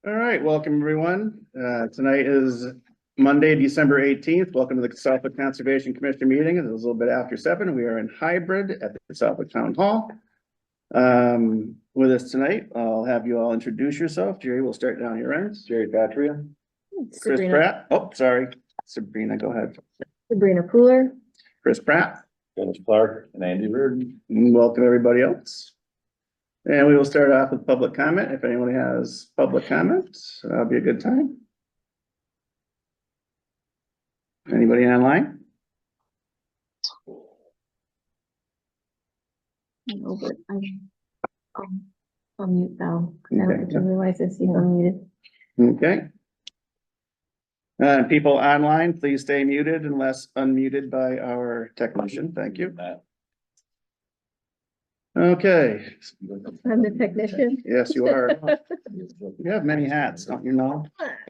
All right, welcome everyone. Tonight is Monday, December 18th. Welcome to the Southwick Conservation Commission meeting. It is a little bit after 7. We are in hybrid at the Southwick Town Hall. With us tonight, I'll have you all introduce yourself. Jerry, we'll start down your end. Jerry Patria. Chris Sabrina, Pratt. Oh, sorry. Sabrina, go ahead. Sabrina Pooler. Chris Pratt. Dennis Clark and Andy Reardon. And welcome everybody else. And we will start off with public comment. If anyone has public comments, that'll be a good time. Anybody online? No, but I'll mute Val. I don't think I realize this, he's unmuted. Okay. People online, please stay muted unless unmuted by our technician. Thank you. Okay. I'm the technician. Yes, you are. You have many hats, don't you know?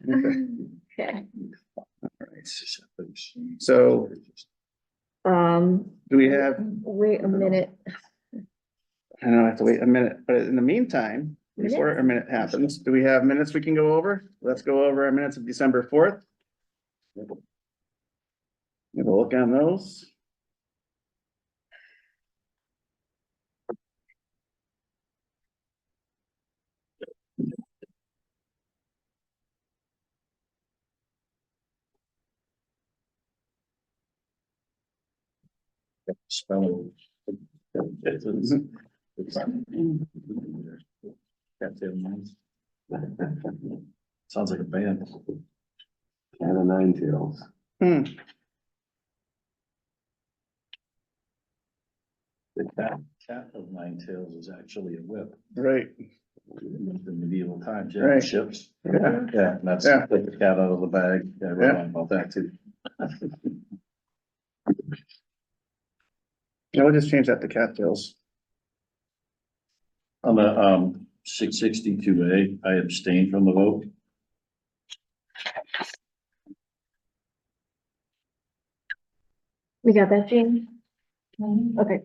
Okay. All right. So do we have, Wait a minute. I don't have to wait a minute, but in the meantime, before a minute happens, do we have minutes we can go over? Let's go over our minutes of December 4th. Have a look on those. Spelling. Sounds like a band. And a nine tails. Hmm. The cat of nine tails is actually a whip. Right. In the medieval times, yeah, Right. ships. Yeah. Yeah, and that's Yeah. take the cat out of the bag. Yeah, I read Yeah. on about that too. Yeah, we'll just change that to cattails. On the 662A, I abstained from the vote. We got that, Jean? Okay.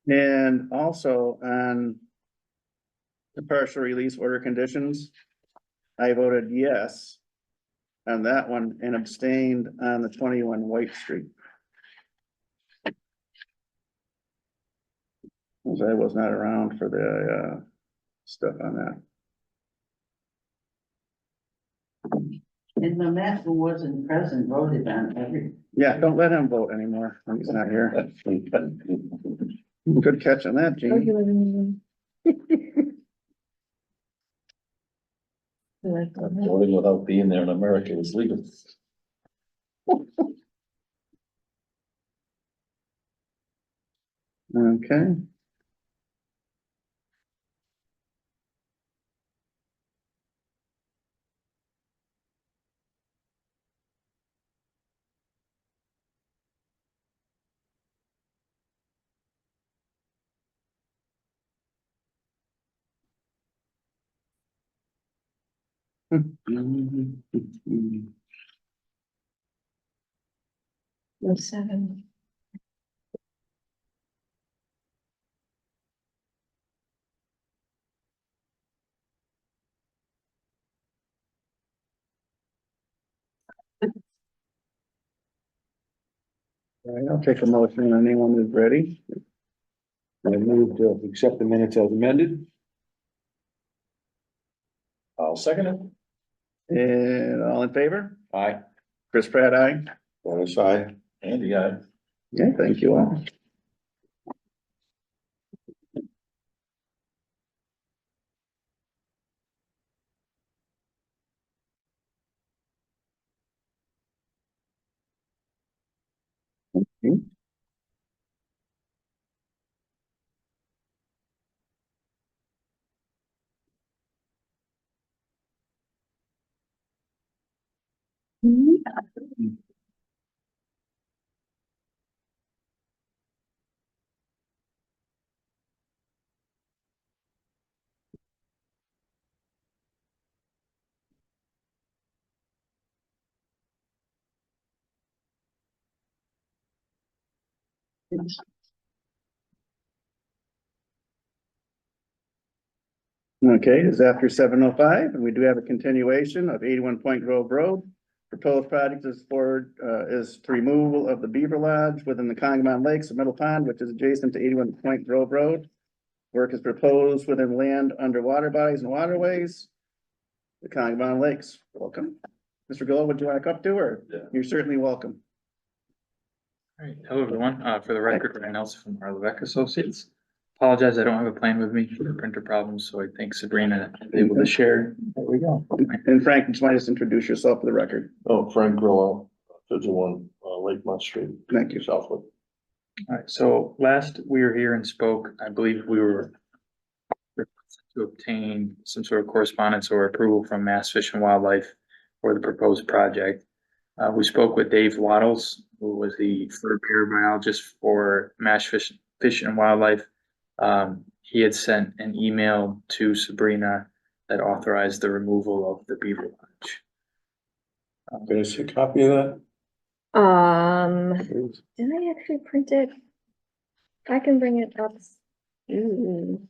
And also on the partial release order conditions, I voted yes on that one and abstained on the 21 White Street. As I was not around for the stuff on that. And the man who wasn't present voted on every. Yeah, don't let him vote anymore when he's not here. Good catch on that, Oh, Gene. you live in Voting without being there in America is legal. Okay. No, 7. All right, I'll take a motion on anyone who's ready. I move to accept the minutes as amended. I'll second it. And all in favor? Aye. Chris Pratt, aye. Dennis, aye. Andy, I. Yeah, thank you all. Okay, it's after 7:05, and we do have a continuation of 81 Point Grove Road. Proposed project is to removal of the beaver lodge within the Congamon Lakes of Middle Pond, which is adjacent to 81 Point Grove Road. Work is proposed within land under water bodies and waterways. The Congamon Lakes, welcome. Mr. Gillo, would you like up to, or Yeah. you're certainly welcome. All right, hello everyone, for the record, Ryan Nelson from our Levesque Associates. Apologize, I don't have a plan with me for the printer problems, so I think Sabrina is able to share. There we go. And Frank, just want to just introduce yourself for the record. Oh, Frank Grillo, 51, Lakemont Street, Thank you. Southwood. All right, so last we were here and spoke, I believe we were to obtain some sort of correspondence or approval from Mass Fish and Wildlife for the proposed project. We spoke with Dave Waddles, who was the fur parabiologist for Mass Fish and Wildlife. He had sent an email to Sabrina that authorized the removal of the beaver lodge. Can I see a copy of that? Did I actually print it? I can bring it up. Ooh.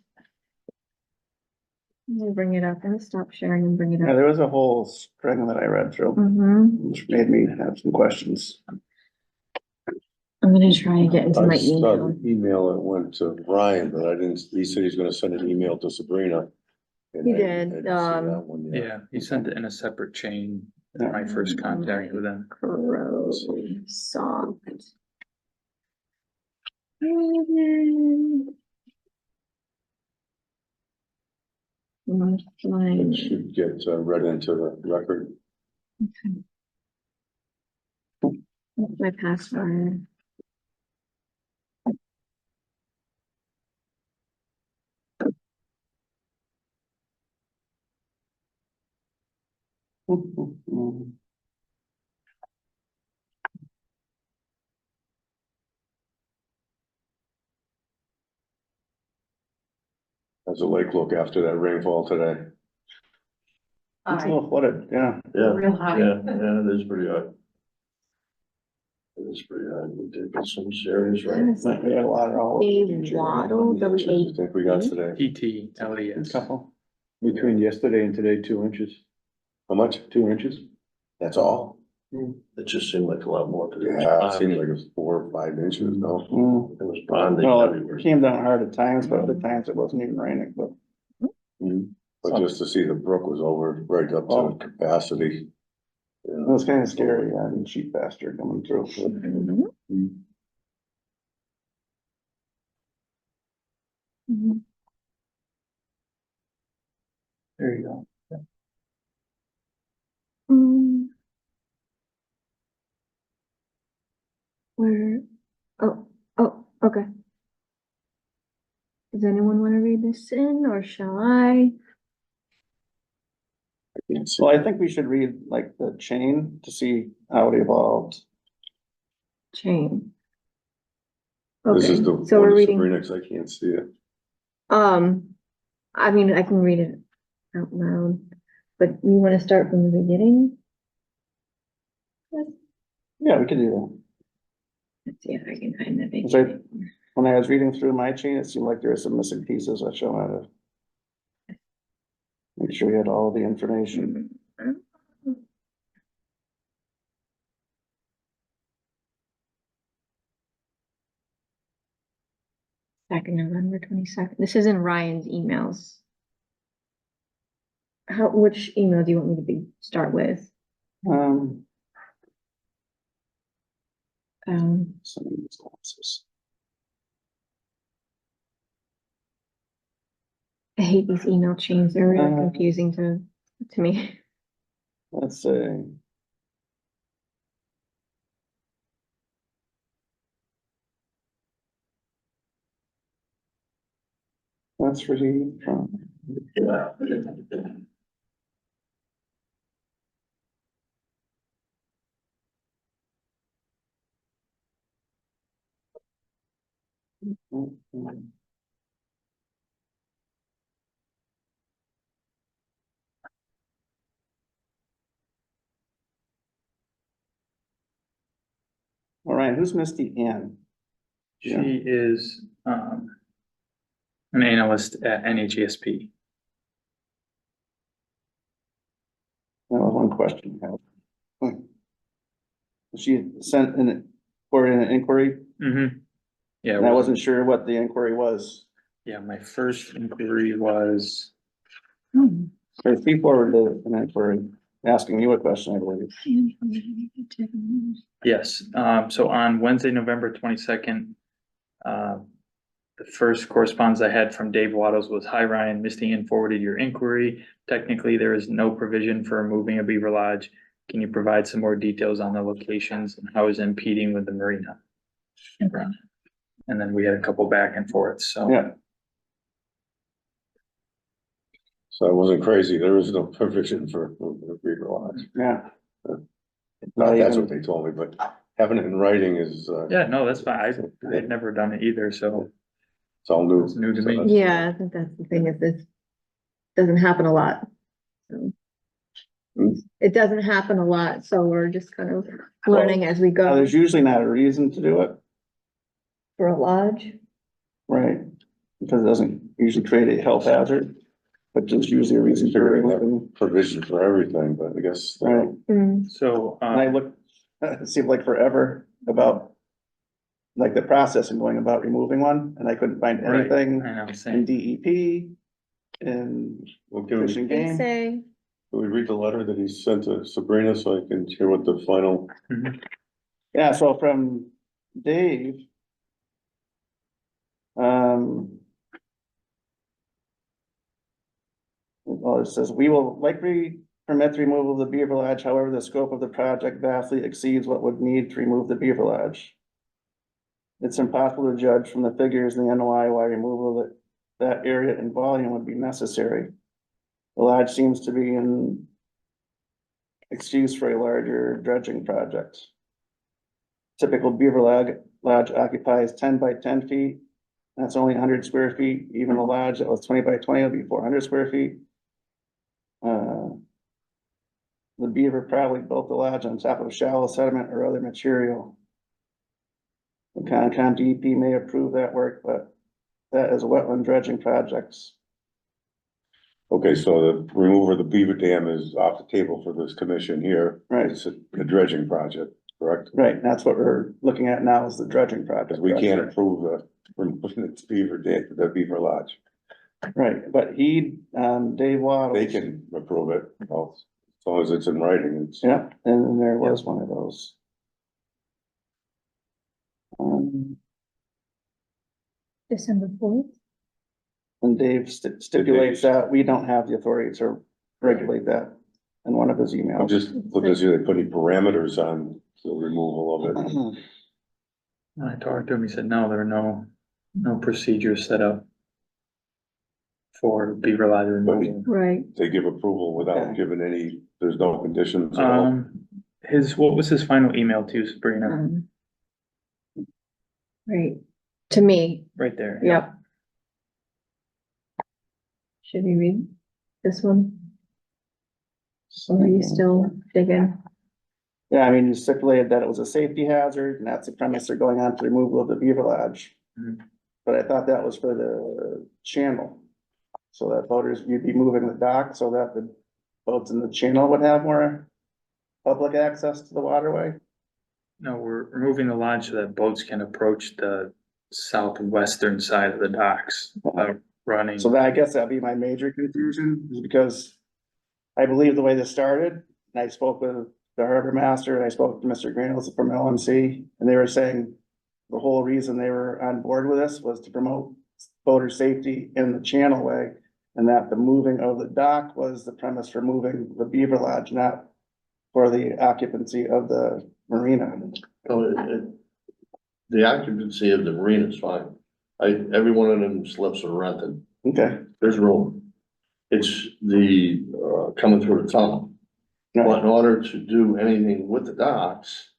Let me bring it up. I'll stop sharing and bring it Yeah, up. there was a whole string that I read through, Mm-hmm. which made me have some questions. I'm gonna try and get into my I saw email. the email that went to Ryan, but I didn't, he said he's gonna send an email to Sabrina. And He I did, didn't see that one yet. Yeah, he sent it in a separate chain, in my first contact with him. Crow soft. It should get read into the record. What's my password? How's the lake look after that rainfall today? It's a little flooded, yeah. Yeah, Real high. yeah, it is pretty high. It is pretty high. We did get some serious rain. Like, we had a lot of all. Dave Waddle, How much do you think we got today? PTLES. Couple. Between yesterday and today, 2 inches. How much? 2 inches? That's all? It just seemed like a lot more. 'cause it was Yeah, it pond. seemed like it was 4 or 5 inches, no? Mm. It was ponding Well, everywhere. it came down hard at times, but other times it wasn't even raining, but. But just to see the brook was over right up Oh. to capacity. It was kind of scary, yeah, and sheep pasture coming through. Mhm. Mhm. There you go. Mm. Where, oh, okay. Does anyone want to read this in, or shall I? Well, I think we should read like the chain to see how it evolved. Chain. This Okay, is the so one we're to reading, Sabrina, 'cause I can't see it. I mean, I can read it out loud, but you want to start from the beginning? Yeah, we could do that. Let's see if I can find the Is there- beginning. When I was reading through my chain, it seemed like there were some missing pieces, which I wanted to make sure you had all the information. Back in November 22nd. This is in Ryan's emails. Which email do you want me to start with? Some Um, of these glasses. I hate these email chains. They're really Uh, confusing to me. Let's say. That's really from. Yeah. All right, who's Misty Ann? She Yeah. is, an analyst at NHESP. That was one question. I had. She sent for an inquiry, Mm-hmm. Yeah, and I wasn't sure what the inquiry was. yeah, my first inquiry was, So she forwarded an inquiry asking you a question, I believe. yes, so on Wednesday, November 22nd, the first correspondence I had from Dave Waddles was, "Hi Ryan, Misty Ann forwarded your inquiry. Technically, there is no provision for moving a beaver lodge. Can you provide some more details on the locations and how is it impeding with the marina?" And then we had a couple back and forth, so. Yeah, So I wasn't crazy. There was no provision for beaver lodge. yeah. That's what they told me, but having it in writing is, Yeah, no, that's fine. I've never done it either, so it's all new. it's new to So me. that's- Yeah, I think that's the thing, is this doesn't happen a lot. So. Mm. It doesn't happen a lot, so we're just kind of learning as we go There's usually not a reason to do it, for a lodge. right? Because it doesn't usually create a health hazard, but there's usually a reason for Figuring out removing. provision for everything, but I guess. Right. So, And I looked, it seemed like forever about like the process and going about removing one, and I couldn't find right, anything I know, in same. DEP, in Well, Fish can and They Game. say, we read the letter that he sent to Sabrina so I can hear what the final? Yeah, so from Dave. Well, it says, "We will likely permit the removal of the beaver lodge, however, the scope of the project vastly exceeds what would need to remove the beaver lodge. It's impossible to judge from the figures in the NOI why removal of that area and volume would be necessary. The lodge seems to be an excuse for a larger dredging project. Typical beaver lodge occupies 10 by 10 feet. That's only 100 square feet. Even a lodge that was 20 by 20 would be 400 square feet. The beaver probably built the lodge on top of shallow sediment or other material. The Concom DEP may approve that work, but that is wetland dredging projects." Okay, so the removal of the beaver dam is off the table for this commission here. Right. It's a dredging project, correct? Right, that's what we're looking at now is the dredging project. Because we can't approve the, the beaver dam, the beaver lodge. Right, but he, Dave Waddles. They can approve it, well, as long as it's in writing, it's. Yeah, and then there was one of those. December 4th. And Dave stipulates that we don't have the authority to regulate that in one of his I'm emails. just looking to see if they put any parameters on the removal of it. When I talked to him, he said, no, there are no procedures set up for beaver lodge removal. Right, They give approval without Okay. giving any, there's no conditions at all. What was his final email to Sabrina? right, to me, Right there. yep. Should we read this one? Or are you still digging? Yeah, I mean, you stipulated that it was a safety hazard, and that's the premise they're going on to removal of the beaver lodge. Mhm. But I thought that was for the channel. So that boaters, you'd be moving the dock so that the boats in the channel would have more public access to the waterway. No, we're removing the lodge so that boats can approach the southwestern side of the docks, running. So that, I guess that'd be my major confusion, is because I believe the way this started, and I spoke with the harbor master, and I spoke to Mr. Greenles from LMC, and they were saying the whole reason they were on board with this was to promote boater safety in the channelway, and that the moving of the dock was the premise for moving the beaver lodge, not for the occupancy of the marina. The occupancy of the marina is fine. Every one of them slips are rented. Okay. There's room. It's the, coming through the tunnel. But in order to do anything with the docks,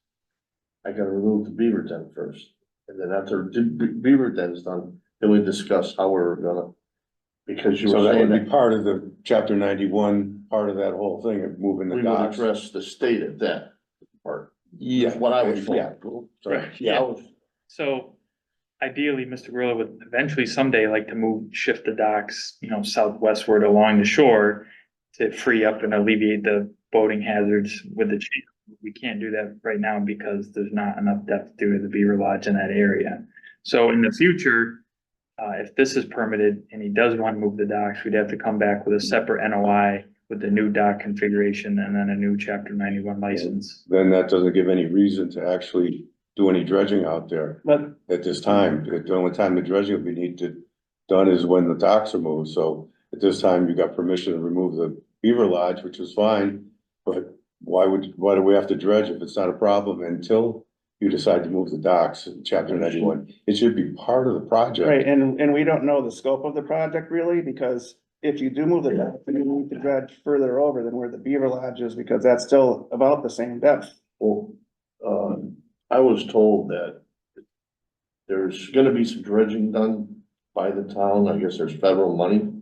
I gotta remove the beaver den first. And then after beaver den's done, then we discuss how we're gonna, because you So were that saying would be that part of the chapter 91, part of that whole thing of moving the we would docks. address the state at that part. Yeah. What I was Yeah. told. Right. Yeah, I was, So ideally, Mr. Gorilla would eventually someday like to shift the docks, southwestward along the shore to free up and alleviate the boating hazards with the channel. We can't do that right now because there's not enough depth due to the Beaver Lodge in that area. So in the future, if this is permitted and he does want to move the docks, we'd have to come back with a separate NOI with the new dock configuration and then a new chapter 91 license. Then that doesn't give any reason to actually do any dredging out there But at this time. The only time the dredging will be needed done is when the docks are moved. So at this time, you got permission to remove the Beaver Lodge, which is fine. But why do we have to dredge if it's not a problem until you decide to move the docks in chapter 91? It should be part of the project. right, and we don't know the scope of the project really, because if you do move the dock, then you need to dredge further over than where the Beaver Lodge is, because that's still about the same depth. well, I was told that there's gonna be some dredging done by the town. I guess there's federal money.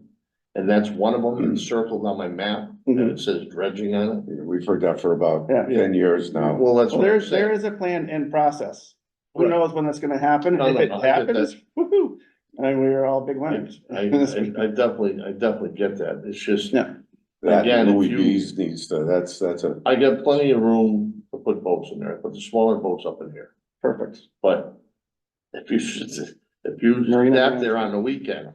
And that's one of them, it's circled on my map, and it says dredging on it. We've heard that for about Yeah. 10 years now. Well, that's Well, what I'm there saying. is a plan in process. Who Right. knows when that's gonna happen? No, If no, it no, I get happens, woo-hoo, and we're all big winners. I definitely get that. It's just, Yeah. That Again, if Louis you- B's needs to, that's a, I got plenty of room to put boats in there, put the smaller boats up in here. Perfect. But if you Marina stop Bay. there on the weekend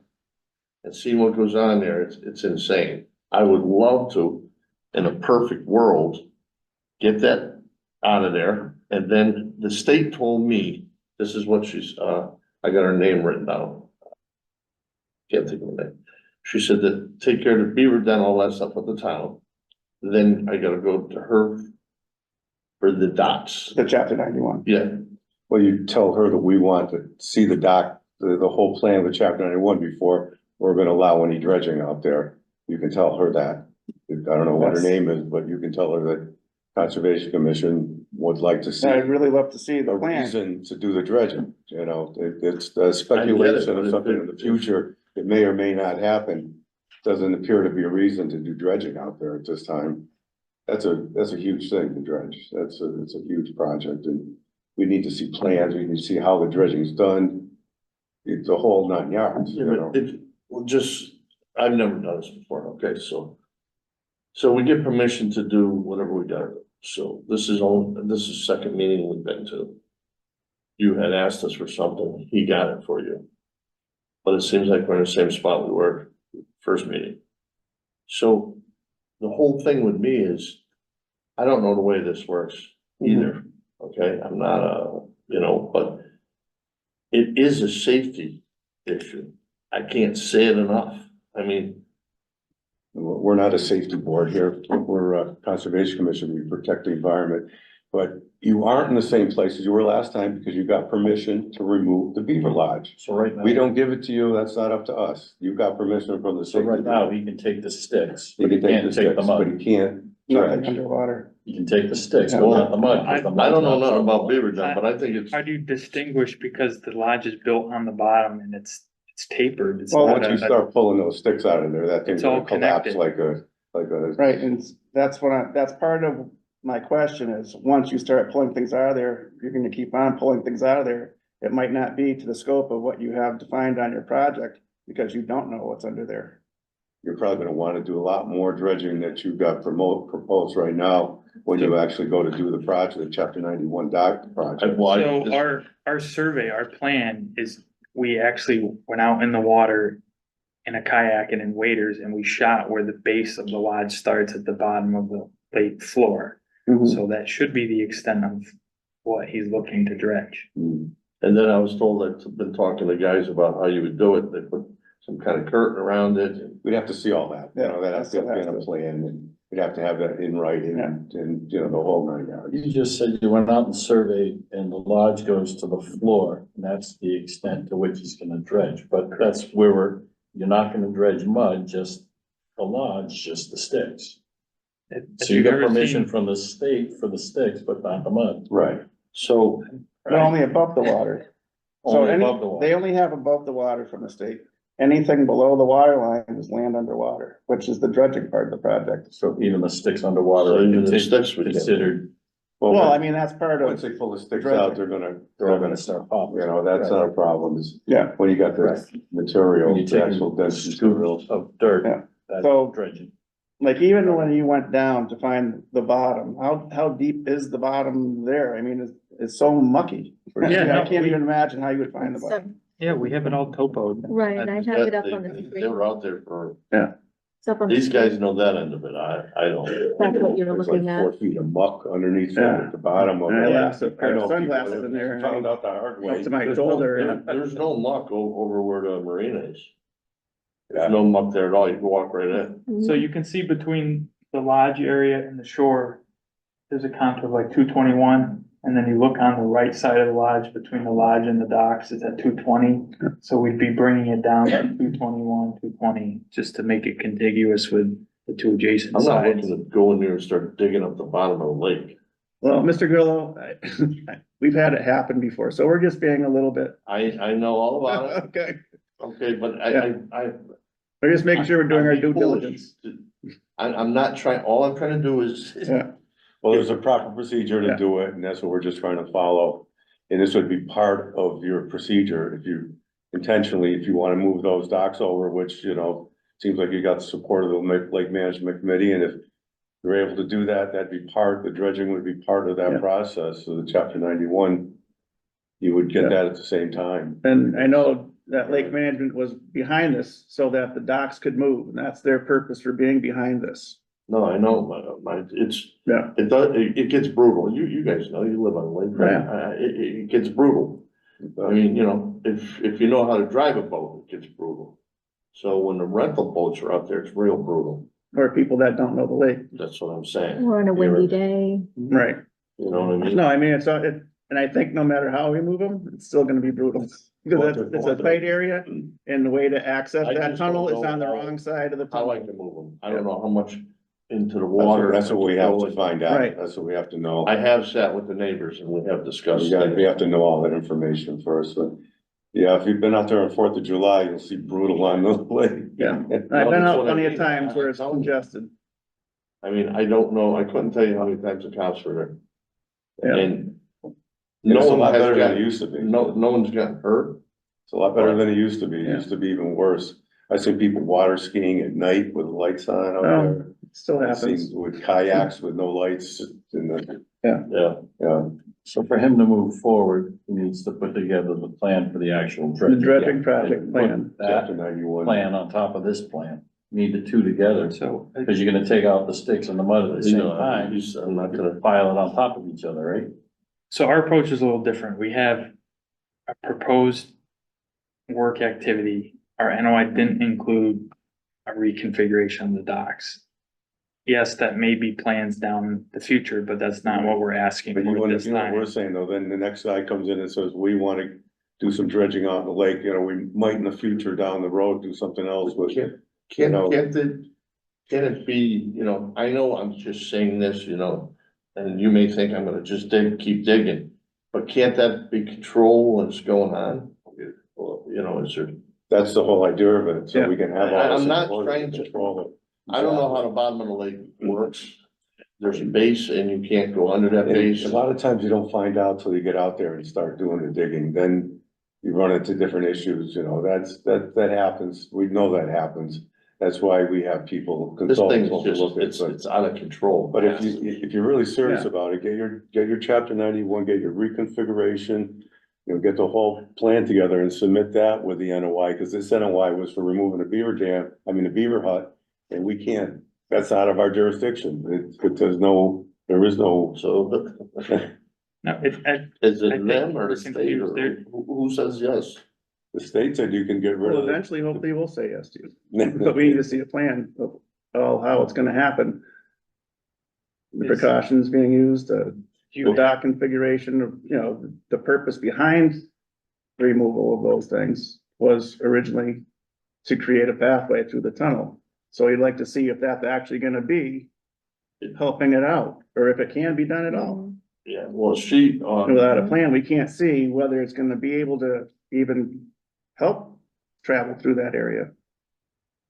and see what goes on there, it's insane. I would love to, in a perfect world, get that out of there. And then the state told me, this is what she's, I got her name written down. Can't think of her name. She said that take care of the beaver den, all that stuff with the town. Then I gotta go to her for the docks. The chapter 91. Yeah, well, you tell her that we want to see the dock, the whole plan with chapter 91 before we're gonna allow any dredging out there. You can tell her that. I don't know what her name is, but you can tell her that Conservation Commission would like to see I'd really love to see the a plan. reason to do the dredging, it's the speculation of something in the future that may or may not happen. Doesn't appear to be a reason to do dredging out there at this time. That's a huge thing to dredge. It's a huge project and we need to see plans, we need to see how the dredging is done. It's a whole 9 yards, yeah, you know. but I've never done this before, okay, so. So we get permission to do whatever we gotta do. So this is second meeting we've been to. You had asked us for something, he got it for you. But it seems like we're in the same spot we were first meeting. So the whole thing with me is, I don't know the way this works either, okay? I'm not but it is a safety issue. I can't say it enough. I mean, We're not a safety board here, we're a Conservation Commission, we protect the environment. But you aren't in the same place as you were last time because you got permission to remove the Beaver Lodge. So right now. We don't give it to you, that's not up to us. You got permission from the So state. right now, he can take the sticks, He but he can take can't the take the sticks, but mud. he can't Nothing dredge. underwater. He can take the sticks, but not the mud. 'cause the I don't know mud's not nothing about so- beaver dam, but I think it's, How do you distinguish because the lodge is built on the bottom and it's tapered? It's Well, not Once you a- start pulling those sticks out of there, that thing's It's all gonna collapse connected. like a. Right, and that's that's part of my question is, once you start pulling things out of there, you're gonna keep on pulling things out of there. It might not be to the scope of what you have defined on your project, because you don't know what's under there. You're probably gonna wanna do a lot more dredging that you've got proposed right now, when you actually go to do the project, the chapter 91 dock project. So our survey, our plan is, we actually went out in the water in a kayak and in waders and we shot where the base of the lodge starts at the bottom of the lake floor. So that should be the extent of what he's looking to dredge. Hmm. and then I was told, I've been talking to guys about how you would do it. They put some kind of curtain around it. We'd have to see all that, you know, that has to be in a Has to. plan, and we'd have to have that in writing, Yeah. and, you know, the whole 9 yards. You just said you went out and surveyed and the lodge goes to the floor, and that's the extent to which he's gonna dredge, but that's where you're not gonna dredge mud, just the lodge, just the sticks. If So you you've got ever permission seen- from the state for the sticks, but not the mud. Right. So, They're only above the water. So Only any, above the water. they only have above the water from the state. Anything below the water line is land underwater, which is the dredging part of the project. So even the sticks underwater So are even the considered, sticks we get. considered, Well, I mean, that's part Once of, they pull the sticks out, they're they're all gonna start popping. you know, that's not a problem, is yeah, when you got the Right. material, When you the take actual a dense scoop material. of dirt, Yeah. that's So- dredging. like even when you went down to find the bottom, how deep is the bottom there? I mean, it's so mucky. Yeah, no, I can't even imagine how you would find the So, bottom. Yeah, we have it all topoed. right, I have it up on the They screen. were out there for, It's up on the these guys screen. know that end of it, I don't. That's what you're There's looking like 4 at. feet of muck underneath it Yeah. at the bottom of And I it. lost a pair I of know people sunglasses that in there. Found out the hard way. Up to my There's shoulder. There's no muck over where the marina is. Yeah. There's no muck there at all, you can walk right in. So you can see between the lodge area and the shore, there's a contour of like 221. And then you look on the right side of the lodge, between the lodge and the docks, it's at 220. So we'd be bringing it down to 221, 220, just to make it contiguous with the two adjacent I'm not sides. looking to go in there and start digging up the bottom of the lake. Well, Mr. Grillo, we've had it happen before, so we're just being a little bit. I know all about it, Okay, okay, but I. we're just making sure we're doing our I'd be due foolish diligence. to- I'm not trying, all I'm trying to do is, Yeah, Well, there's a proper procedure Yeah. to do it, and that's what we're just trying to follow. And this would be part of your procedure, if you intentionally, if you wanna move those docks over, which, you know, seems like you got the support of the Lake Management Committee, and if you're able to do that, that'd be the dredging would be part of Yeah. that process, so the chapter 91, you would get Yeah. that at the same time. and I know that Lake Management was behind this so that the docks could move, and that's their purpose for being behind this. no, I know, it's, Yeah, it gets brutal, you guys know, you live on the lake, right? Yeah. It gets brutal. I mean, you know, if you know how to drive a boat, it gets brutal. So when the rental boats are out there, it's real brutal, or people that don't know the lake, that's what I'm saying, Or on a windy day. right? you know what I mean? No, I mean, and I think no matter how we move them, it's still gonna be brutal. Because it's a tight area, and the way to access I that just tunnel don't is know on the how- wrong side of the How I tunnel. can move them, I don't know how much into the water. That's what we have to find out, Right. that's what we have to know. I have sat with the neighbors and we have discussed. We have to know all that information first, but, yeah, if you've been out there on 4th of July, you'll see brutal on the lake. Yeah. I've been that's out what I plenty of mean. times where it's I'm telling you. congested. I mean, I don't know, I couldn't tell you how many times the cops were there. Yeah. And It's no a one lot has better than it gotten, used to be. no one's gotten hurt. It's a lot better than it used to be. It Yeah. used to be even worse. I see people water skiing at night with lights on out Oh, there. It still I've seen happens. with kayaks with no lights in the, Yeah, So for him to move forward, he needs to put together the plan for the actual The dredging. dredging project plan. Put chapter that 91. plan on top of this plan, need the two together, So because you're gonna take out the sticks and the mud at the you same know, time, I'm not gonna, pile it on top of each other, right? So our approach is a little different. We have a proposed work activity. Our NOI didn't include a reconfiguration of the docks. Yes, that may be plans down the future, but that's not what we're asking But you for want this to, you know what we're time. saying though, then the next guy comes in and says, we want to do some dredging out in the lake, you know, we might in the future down the road do something else with. can't know. can it be, you know, I know I'm just saying this, you know, and you may think I'm gonna just keep digging, but can't that be control what's going on? Well, you know, is there, That's the whole idea of it, so Yeah. we can have all this. I'm not in order trying to- control it. I don't know how the bottom of the lake works. There's a base and you can't go under that And base. a lot of times you don't find out till you get out there and start doing the digging, then you run into different issues, you know, that happens, we know that happens. That's why we have people, This thing consultants is just, look at it, it's out of control. but if you're really serious Yeah. about it, get your chapter 91, get your reconfiguration. You know, get the whole plan together and submit that with the NOI, because this NOI was for removing a beaver dam, the beaver hut. And we can't, that's out of our jurisdiction, there is no. So, No, is I it think them or we're the state or confused there. who says yes? The state said you can get rid Well, of it. eventually, hopefully we'll say yes to you, but we need to see a plan of how it's gonna happen. The Yes. precautions being used, do the you, dock configuration, of you know, the purpose behind the removal of those things was originally to create a pathway through the tunnel. So you'd like to see if that's actually gonna be helping it out, or if it can be done at all. Yeah, well, she, Without a plan, we can't see whether it's gonna be able to even help travel through that area.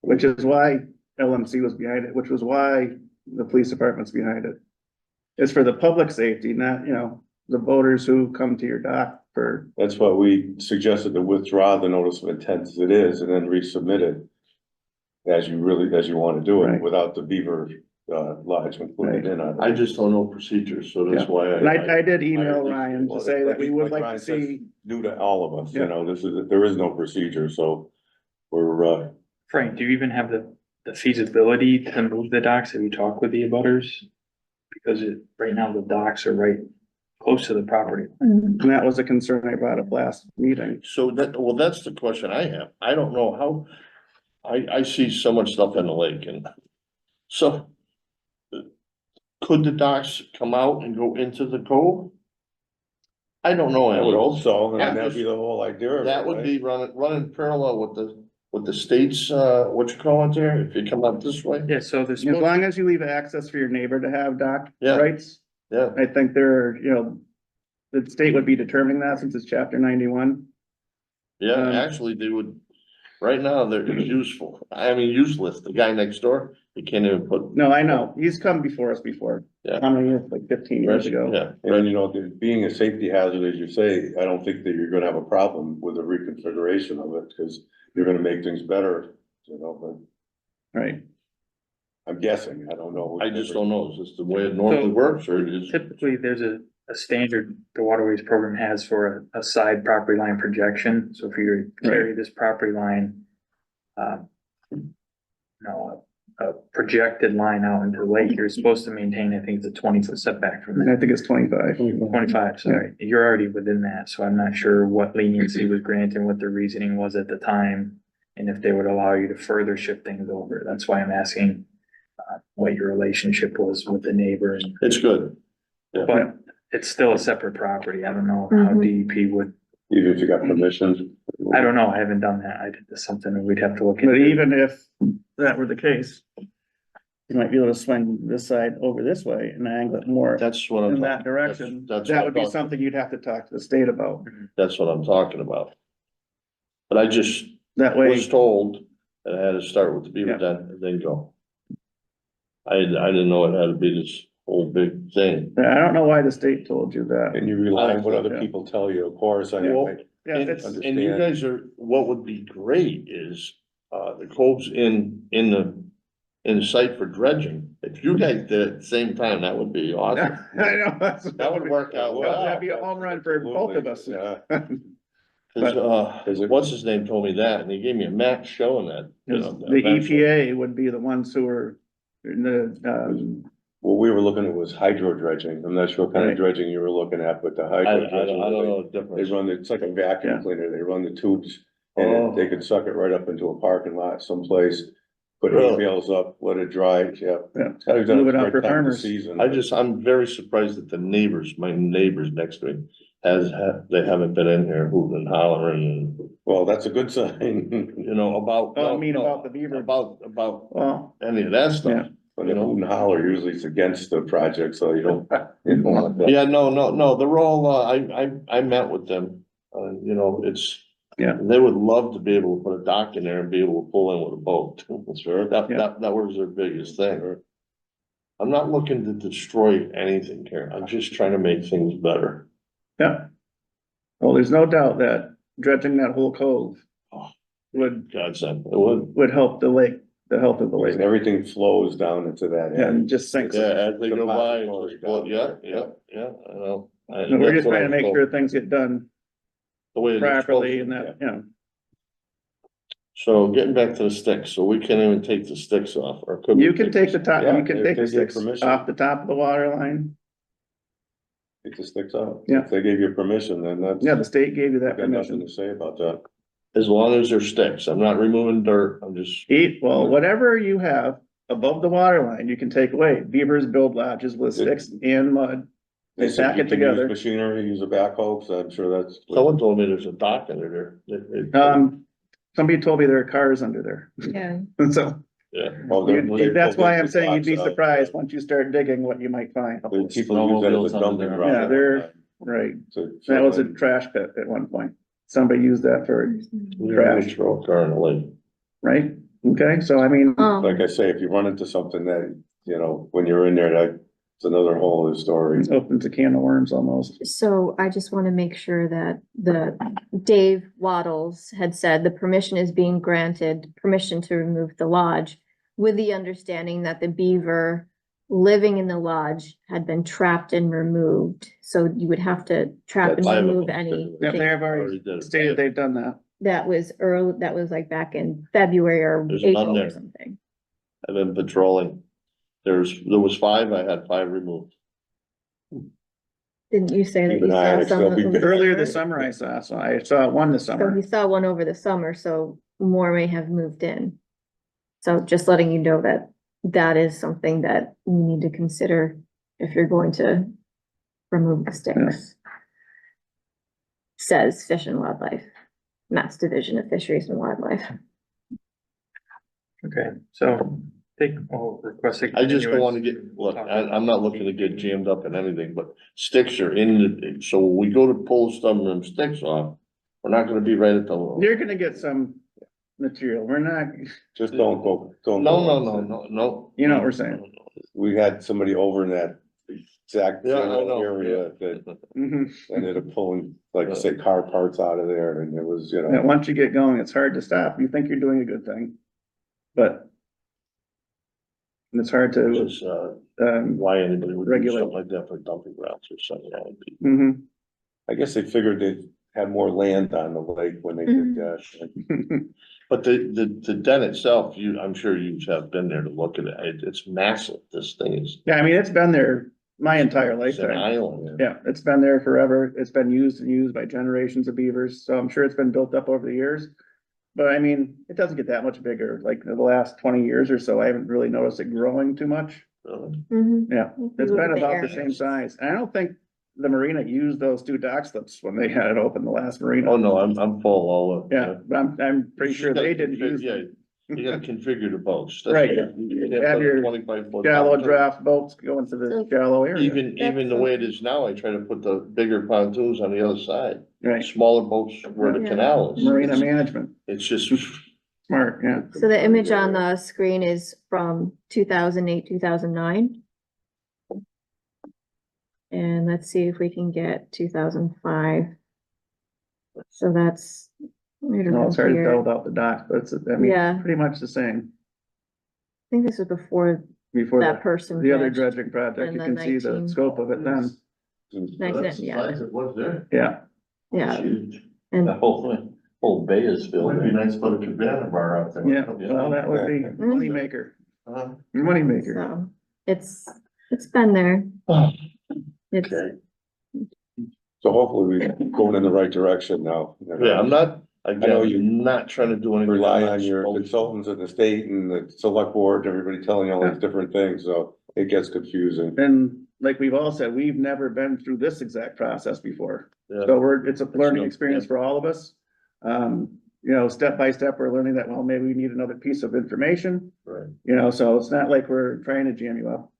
Which is why LMC was behind it, which was why the police department's behind it. It's for the public safety, not, the voters who come to your dock for, That's why we suggested to withdraw the notice of intent as it is and then resubmit it. As you want to do it Right. without the Beaver Lodge included in on it. I just don't know procedures, so that's Yeah. why and I did email I- Ryan well, to say that we would like like Ryan to says, see, Due to all of us, Yeah. there is no procedure, so we're, Frank, do you even have the feasibility to move the docks? Have you talked with the abutters? Because right now the docks are right close to the property. and that was a concern I brought up last meeting. So that's the question I have. I don't know how, I see so much stuff in the lake and so could the docks come out and go into the cove? I don't know. I would hope so, Yeah, and that'd be the whole idea. of it, That would right? be running parallel with the states, what you call it there, if you come up this way. Yeah, so there's, As long as you leave access for your neighbor to have dock Yeah. rights, Yeah, I think the state would be determining that since it's chapter 91. yeah, Um, actually, they would, right now, they're useful, useless, the guy next door, you can't even put. No, I know, he's come before us before. Yeah. How many years, like 15 years ago? Yeah, And being a safety hazard, as you say, I don't think that you're gonna have a problem with the reconfiguration of it, because you're gonna make things better, but Right, I'm guessing, I don't know. I just don't know, is this the way it normally works, or it is? typically there's a standard the waterways program has for a side property line projection. So if you carry this property line, a projected line out into the lake, you're supposed to maintain, I think, the 20-foot setback from and that. I think it's 25. 25, sorry, you're already within that, so I'm not sure what leniency was granted, what the reasoning was at the time. And if they would allow you to further shift things over, that's why I'm asking what your relationship was with the neighbor, and It's good, but it's still a separate property, I don't know how Mhm. DEP would, Even if you got permission. I don't know, I haven't done that, that's something that we'd have to look But into. even if that were the case, you might be able to swing this side over this way and angle it more that's what I'm. in that talking- direction. that's That what would be I'm talking- something you'd have to talk to the state about. That's what I'm talking about. But I just That way, was told that I had to start with the beaver Yeah. den and then go. I didn't know it had to be this whole big thing. I don't know why the state told you that. And you rely on what other Yeah. people tell you, of course, I Well, Yeah, And, it's, under- and you guys are, what would be great is, the coves in the site for dredging. If you guys did it at the same time, that would be awesome. I know, that's. That would work out well. That'd be a home run for both of us. Yeah. Cause, what's his name told me that, and he gave me a map showing that. you know, The eventually. EPA would be the ones who are in the, What we were looking at was hydro dredging. I'm not sure what kind Right. of dredging you were looking at, but the I hydro don't dredging. know the They difference. run, it's like a vacuum Yeah. cleaner. They run the tubes Oh. and they could suck it right up into a parking lot someplace. Put Really? hay bales up, let it dry, yeah. Yeah. It's gotta be done Move it at out the for right time of the farmers. season. I'm very surprised that my neighbors next to me they haven't been in here hooting and hollering Well, that's a good sign. and, about. oh, I mean no, about the beaver. About Well, any of that stuff. But if hoot and holler, usually it's against the project, so you don't want that. Yeah, no, they're all, I met with them, it's. Yeah. They would love to be able to put a dock in there and be able to pull in with a boat. Sure. That Yeah. was their biggest thing. I'm not looking to destroy anything here. I'm just trying to make things better. yeah. Well, there's no doubt that dredging that whole cove would, God said, it would. would help the lake, the health of the lake. And everything flows down into that And end. just sinks. Yeah, as they go by, Depository it's just- down yeah, there. I know. And we're just trying to make sure things get done The way it's supposed properly to. and that, So getting back to the sticks, so we can't even take the sticks off, or could we? you can take the top, Yeah, you can if take they the give sticks permission. off the top of the water line. Take the sticks out. Yeah. If they gave you permission, then that's. Yeah, the state gave you that Got nothing permission. to say about that. As long as they're sticks, I'm not removing dirt, I'm just, Well, whatever you have above the water line, you can take away. Beavers build lodges with sticks and mud. They said pack you it can use together. Machinery, use a backhoe, so I'm sure that's. someone told me there's a dock under there. Somebody told me there are cars under there. Yeah, So, Yeah. Well, they That's pulled why I'm the saying you'd be docks out. surprised once you start digging what you might find. People use that as a dumping ground. Yeah, they're, right. That was a trash pit at one point. Somebody used that for, Trash. Currently. right? Okay, so I mean, Like I say, if you run into something that, you know, when you're in there, that's another whole other story. it opens a can of worms almost. So I just want to make sure that Dave Waddles had said the permission is being granted, permission to remove the lodge with the understanding that the beaver living in the lodge had been trapped and removed. So you would have to trap and That's- remove I have a- any. Yeah, they have Already already did it. stated they've done that. That was early, that was like back in February or There's none April or there. something. I've been patrolling. There was 5, I had 5 removed. Didn't you say that Keep you an eye on saw it, some? still be over the big. Earlier summer? this summer I saw one this So summer. he saw one over the summer, so more may have moved in. So just letting you know that that is something that you need to consider if you're going to remove the sticks. Says Fish and Wildlife, Mass Division of Fisheries and Wildlife. Okay, so request. I just don't wanna get, look, I'm not looking to get jammed up in anything, but sticks are so when we go to pull some of them sticks off, we're not gonna be right at the. You're gonna get some material. We're not, Just don't go. No. You know what we're saying. We had somebody over in that exact Yeah, I general know. area that mhm. ended up pulling, like, say, car parts out of there, and it was, you And know. once you get going, it's hard to stop. You think you're doing a good thing. But it's hard to, Just, why anybody would do Regulate. something like that for dumping grounds or something, that would be. mhm. I guess they figured they'd have more land on the lake when they did that. But the den itself, I'm sure you have been there to look at it, it's massive, this thing is. Yeah, I mean, it's been there my entire It's an lifetime. island. Yeah, it's been there forever. It's been used and used by generations of beavers, so I'm sure it's been built up over the years. But I mean, it doesn't get that much bigger, like in the last 20 years or so, I haven't really noticed it growing too much. Really. Mhm. Yeah, If you it's look been at about the area. same size. And I don't think the marina used those 2 dock slips when they had it open, the last marina. Oh, no, I'm full all of. Yeah, but I'm pretty sure they didn't use Yeah, you gotta configure the boats. Right. You Have your 25-foot. shallow draft boats go into the So- shallow area. Even the way it is now, I try to put the bigger pontoons on the other side, Right, smaller boats where the Yeah. canal is. marina management, It's just, smart, yeah. So the image on the screen is from 2008, 2009. And let's see if we can get 2005. So that's. right No, it's hard around to here. tell without the dock, but it's, I mean, Yeah. pretty much the same. I think this was before Before that the, person. the other dredged. dredging project, in you the can see the 19 scope of it then, Yeah, it was there. yeah. yeah, Huge. and The whole bay is filled. Would be nice to put a cabana bar out there. Yeah, well, that would be moneymaker, Uh-huh. moneymaker. so it's been there. It's, Okay, So hopefully we're going in the right direction now. You know. yeah, I'm not, I know you again, not trying to do anything. Rely I'm not on your supposed to. consultants in the state and the select board, everybody telling you all these different things, so it gets confusing. And like we've all said, we've never been through this exact process before. Yeah. So it's a learning no- experience for all of us. You know, step by step, we're learning that, well, maybe we need another piece of information, Right. you know, so it's not like we're trying to jam you up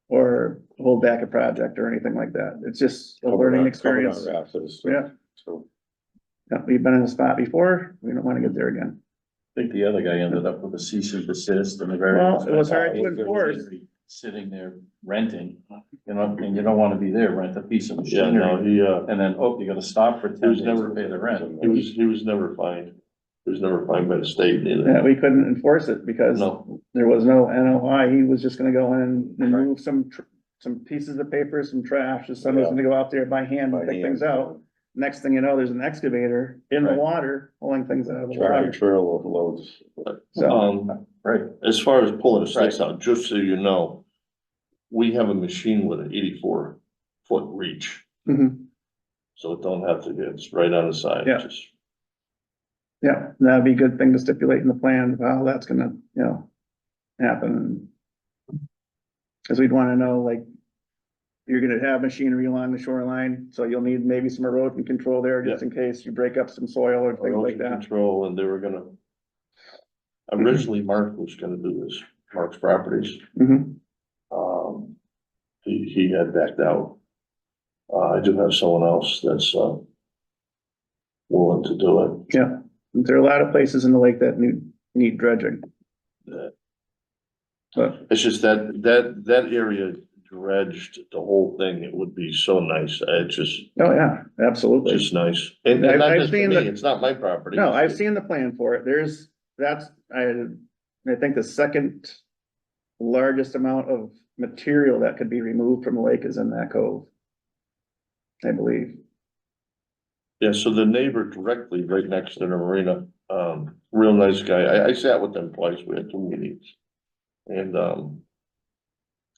or hold back a project or anything like that. It's just a learning experience. Yeah, So, yeah, we've been in a spot before. We don't want to get there again. I think the other guy ended up with a cease and desist and a very. Well, it was hard to enforce. Sitting there renting, you know, and you don't wanna be there, rent a piece of Yeah, no, machinery, and then, oh, you gotta stop for 10 was days never- to pay the rent. he was never fined. He was never fined by the state either. Yeah, we couldn't enforce it because No, there was no NOI. He was just gonna go in and remove some pieces of paper, some trash, and somebody's gonna go out there by hand and pick things out. Next thing you know, there's an excavator in the Right. water, pulling things out of the Tractor water. trailer of loads. So, Right, as far as pulling the sticks out, just so you know, we have a machine with an 84-foot reach, mhm, so it don't have to, it's right on the side. Yeah. Just- yeah, that'd be a good thing to stipulate in the plan, of how that's gonna, you know, happen. Cause we'd wanna know, like, you're gonna have machinery along the shoreline, so you'll need maybe some erosion control there, just in case you break up some soil or things like Erosion that. control, and they were gonna. Originally, Mark was gonna do this, Mark's Properties. Mhm. He had backed out. I do have someone else that's, willing to do it. Yeah, there are a lot of places in the lake that need dredging. But, It's just that area dredged, the whole thing, it would be so nice. It's oh yeah, absolutely. just nice. And I've- not I've just for seen me, the- it's not my property. No, I've seen the plan for it. I think the second largest amount of material that could be removed from the lake is in that cove. I believe. Yeah, so the neighbor directly right next to the marina, real nice guy. I sat with them twice. We had 2 meetings. And,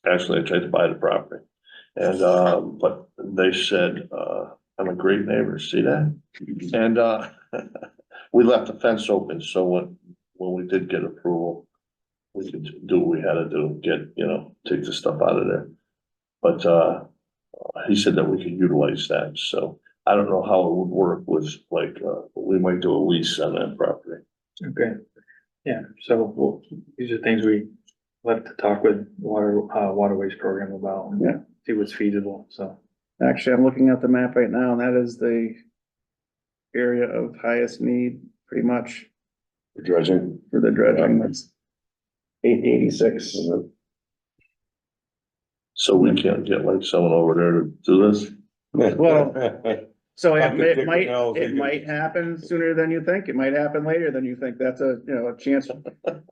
actually I tried to buy the property. And, but they said, I'm a great neighbor. See that? And, we left the fence open. So when we did get approval, we could do what we had to do, take the stuff out of there. But, he said that we could utilize that. So I don't know how it would work with like, we might do a lease on that property. Okay, yeah, so these are things we have to talk with waterways program about. And Yeah. see what's feasible, so. Actually, I'm looking at the map right now and that is the area of highest need pretty much Dredging. for the dredging. That's 886. So we can't get like someone over there to do this? Well, So Talk to it Dick might, Renell, it he might happen sooner than you think. It might happen later than you think. That's a chance.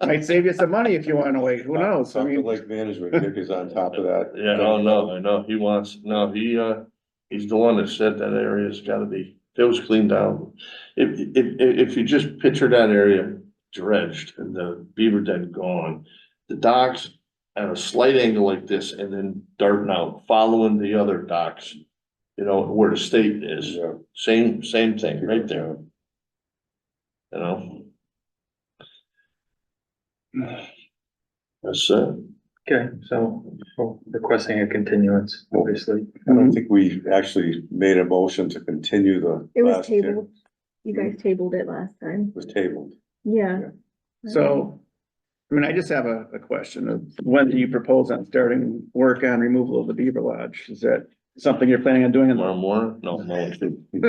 Might save you some money if you wanna wait. Who knows? I Talk to mean, Lake Management, Dick is on top of that. Yeah, oh, no, I know, he's the one that said that area's gotta be, it was cleaned down. If you just picture that area dredged and the beaver den gone, the docks at a slight angle like this and then darting out, following the other docks. Where the state is, Yeah. same thing right there, you know? That's it. Okay, so we're requesting a continuance, obviously. I don't think we actually made a motion to continue the. It was last hearing. tabled. You guys tabled it last time. It was tabled. Yeah. so, I just have a question of when do you propose on starting work on removal of the beaver lodge? Is that something you're planning on doing? Tomorrow morning? No. No,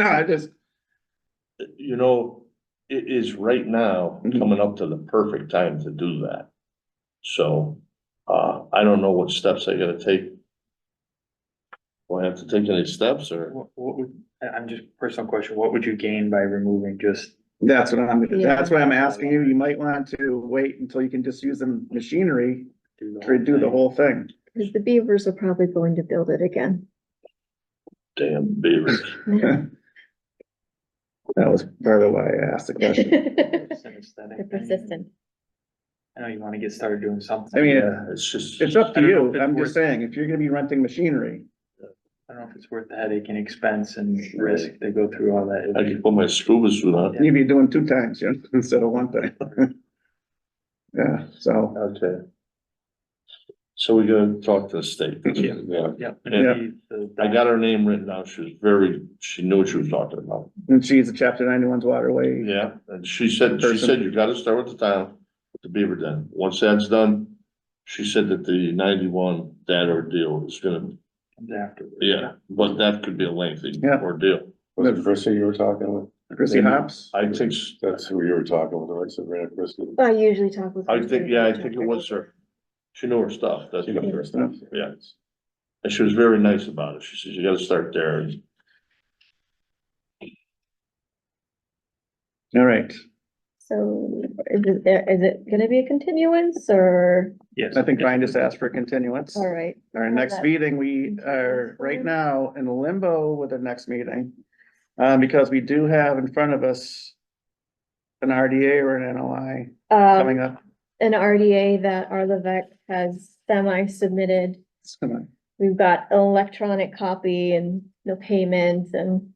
I just, It is right now Mhm. coming up to the perfect time to do that. So, I don't know what steps I gotta take. Do I have to take any steps or? I'm just, personal question, what would you gain by removing just? that's what Yeah. I'm asking you. You might want to wait until you can just use the machinery do to do the thing? whole thing. Because the beavers are probably going to build it again. Damn beavers. That was part of why I asked the question. They're It's an aesthetic thing. persistent. I know you wanna get started doing something. I mean, Yeah, it's just. It's up to I don't know you. if it's I'm worth- just saying, if you're gonna be renting machinery, I don't know if it's worth the headache and expense and risk to go through all that. I can put my scuba suit on. you'd be doing 2 times, instead of 1 thing. Yeah, so, Okay. So we gotta talk to the state. Yeah. Yeah. Yeah. I got her name written down. She knew what she was talking about. and she's a chapter 91's waterway. Yeah, and she said you gotta start with the town, with the beaver den. Once that's done, she said that the 91 that ordeal is gonna, After. yeah, but that could be a lengthy Yeah. ordeal. Was it Chrissy you were talking with? Chrissy Hops. I think, That's who you were talking with, right? Sabrina Christie. I usually talk with. I think it was her. She knew her stuff. That's, She knows her stuff. yeah. And she was very nice about it. She says, you gotta start there. All right, So is it gonna be a continuance or, Yes. I think Brian just asked for continuance. all right, Our next meeting, we are right now in limbo with the next meeting. Because we do have in front of us an RDA or an NOI coming up. an RDA that Arlevec has semi-submitted. Come on. We've got an electronic copy and no payments and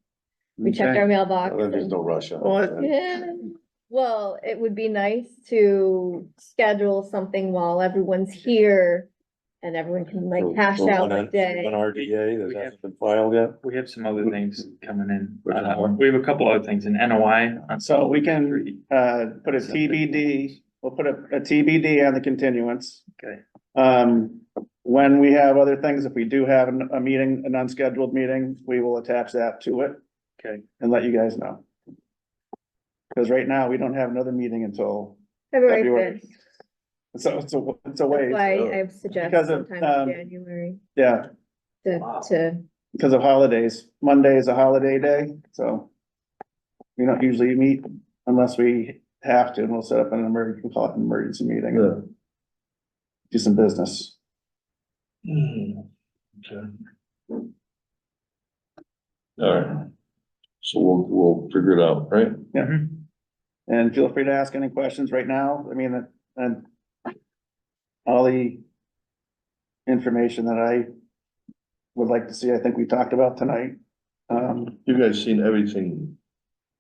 we checked Okay. our mailbox. Well, then there's and- no rush on Well, it. Yeah, well, it would be nice to schedule something while everyone's here and everyone can like hash out the day. RDA that hasn't been filed yet? We have some other things coming in. Which one? We have a couple other things in NOI. on So we can, Street. put a TBD we'll put a TBD on the continuance. Okay. When we have other things, if we do have a meeting, an unscheduled meeting, we will attach that to it Okay. and let you guys know. Because right now, we don't have another meeting until February February. 5th. So it's a That's ways. why I suggest Because of, sometime in January Yeah, to, because of holidays. Monday is a holiday day, so we don't usually meet unless we have to, and we'll set up an emergency, we'll call it an emergency meeting. Yeah. Do some business. Okay. All right. So we'll figure it out, right? And feel free to ask any questions right now. I mean, and all the information that I would like to see, I think we talked about tonight. You guys seen everything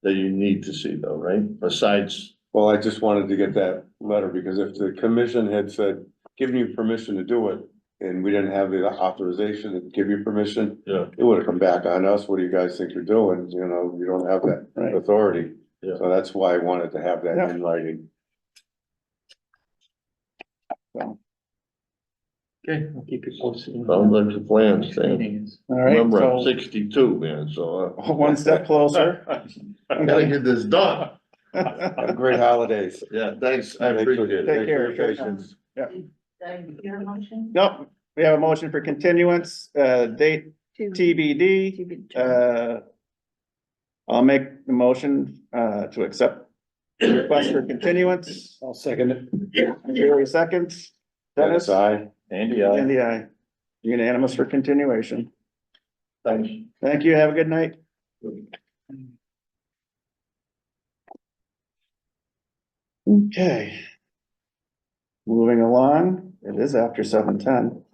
that you need to see though, right? Besides, Well, I just wanted to get that letter, because if the commission had said, giving you permission to do it, and we didn't have the authorization to give you permission, yeah, it would have come back on us. What do you guys think you're doing? You know, you don't have that Right. authority. Yeah. So that's why I wanted to have that Yeah. in writing. So, Okay, I'll keep you posted. sounds like the plan, Stan. Meetings. all right, Remember, I'm so 62, man, so. one step closer. I gotta get this done. Have great holidays. Yeah, thanks, I Thanks for- appreciate it. thanks for care. your patience. Did I hear a motion? Nope, we have a motion for continuance, date to TBD. be determined. I'll make the motion, to accept the request for continuance. I'll second it. Jerry seconds. Dennis? Aye. Andy, Andy, aye. Unanimous for continuation. Thanks. Thank you. Have a good night. Okay. Moving along, it is after 7:10.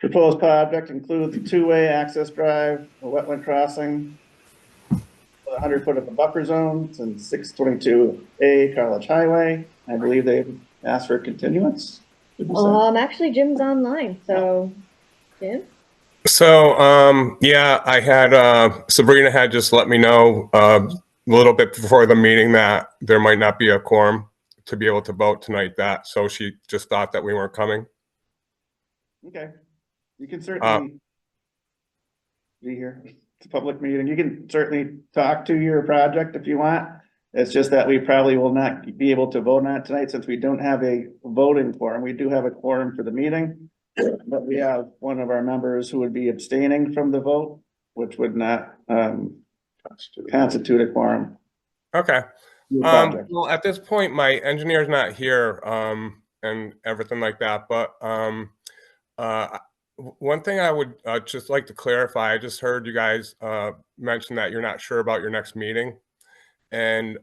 Proposed project includes a two-way access drive, a wetland crossing, 100 foot of a buffer zone, it's in 622A College Highway. I believe they've asked for continuance. Did we say? Actually Jim's online, so Jim? So, yeah, I had, Sabrina had just let me know, a little bit before the meeting that there might not be a quorum to be able to vote tonight so she just thought that we weren't coming. Okay, you can certainly be here. It's a public meeting. You can certainly talk to your project if you want. It's just that we probably will not be able to vote on it tonight since we don't have a voting quorum. We do have a quorum for the meeting. But we have one of our members who would be abstaining from the vote, which would not constitute a quorum. Okay. Your project. Well, at this point, my engineer's not here, and everything like that, but, one thing I would, just like to clarify, I just heard you guys, mention that you're not sure about your next meeting. And,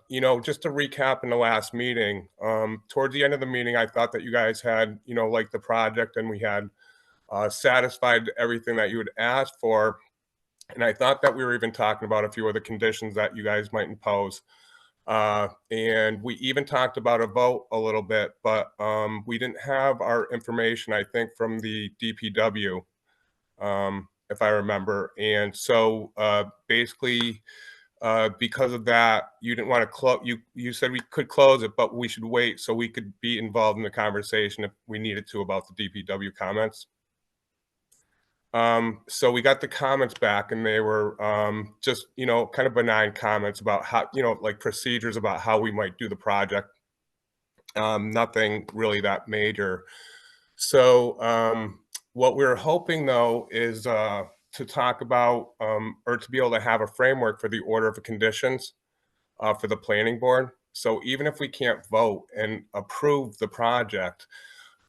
you know, just to recap in the last meeting, towards the end of the meeting, I thought that you guys had, you know, like the project and we had, satisfied everything that you had asked for. And I thought that we were even talking about a few of the conditions that you guys might impose. And we even talked about a vote a little bit, but we didn't have our information, I think, from the DPW, if I remember. And so basically, because of that, you didn't want to close, you said we could close it, but we should wait so we could be involved in the conversation if we needed to about the DPW comments. So we got the comments back and they were just, you know, kind of benign comments about how, you know, like procedures about how we might do the project. Nothing really that major. So what we're hoping though is to talk about or to be able to have a framework for the order of conditions for the planning board. So even if we can't vote and approve the project,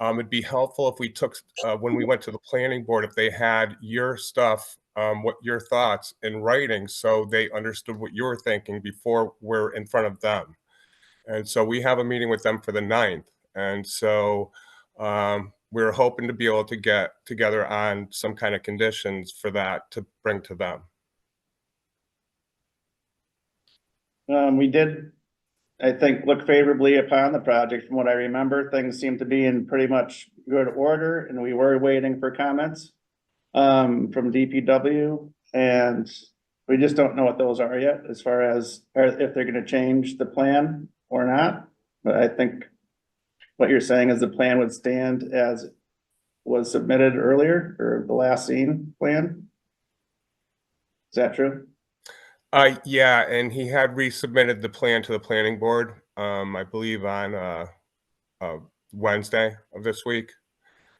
it'd be helpful if we took, when we went to the planning board, if they had your stuff, what your thoughts in writing, so they understood what you were thinking before we're in front of them. And so we have a meeting with them for the 9th. And so we're hoping to be able to get together on some kind of conditions for that to bring to them. We did, I think, look favorably upon the project. From what I remember, things seem to be in pretty much good order, and we were waiting for comments from DPW, and we just don't know what those are yet, as far as if they're gonna change the plan or not, but I think what you're saying is the plan would stand as was submitted earlier, or the last seen plan? Is that true? Yeah, and he had resubmitted the plan to the planning board, I believe on, Wednesday of this week.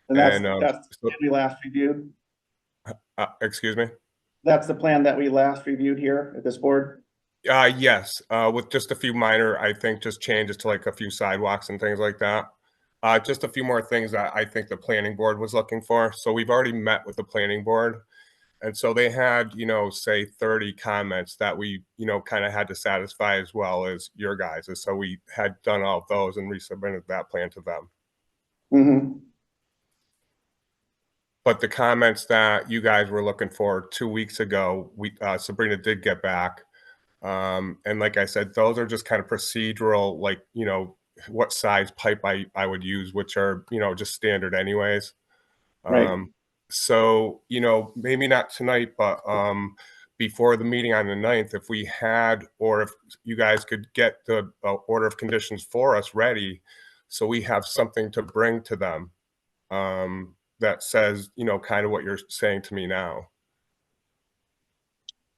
And that's, And, that's the plan we last reviewed. excuse me? That's the plan that we last reviewed here at this board. Yes, with just a few minor, I think, just changes to like a few sidewalks and things like that. Just a few more things that I think the planning board was looking for. So we've already met with the planning board. And so they had, you know, say 30 comments that we, you know, kind of had to satisfy as well as your guys'. And so we had done all of those and resubmitted that plan to them. Mm-hmm. But the comments that you guys were looking for 2 weeks ago, Sabrina did get back. And like I said, those are just kind of procedural, like, you know, what size pipe I would use, which are, you know, just standard anyways. Right. So, you know, maybe not tonight, but before the meeting on the 9th, if we had, or if you guys could get the order of conditions for us ready, so we have something to bring to them that says, you know, kind of what you're saying to me now.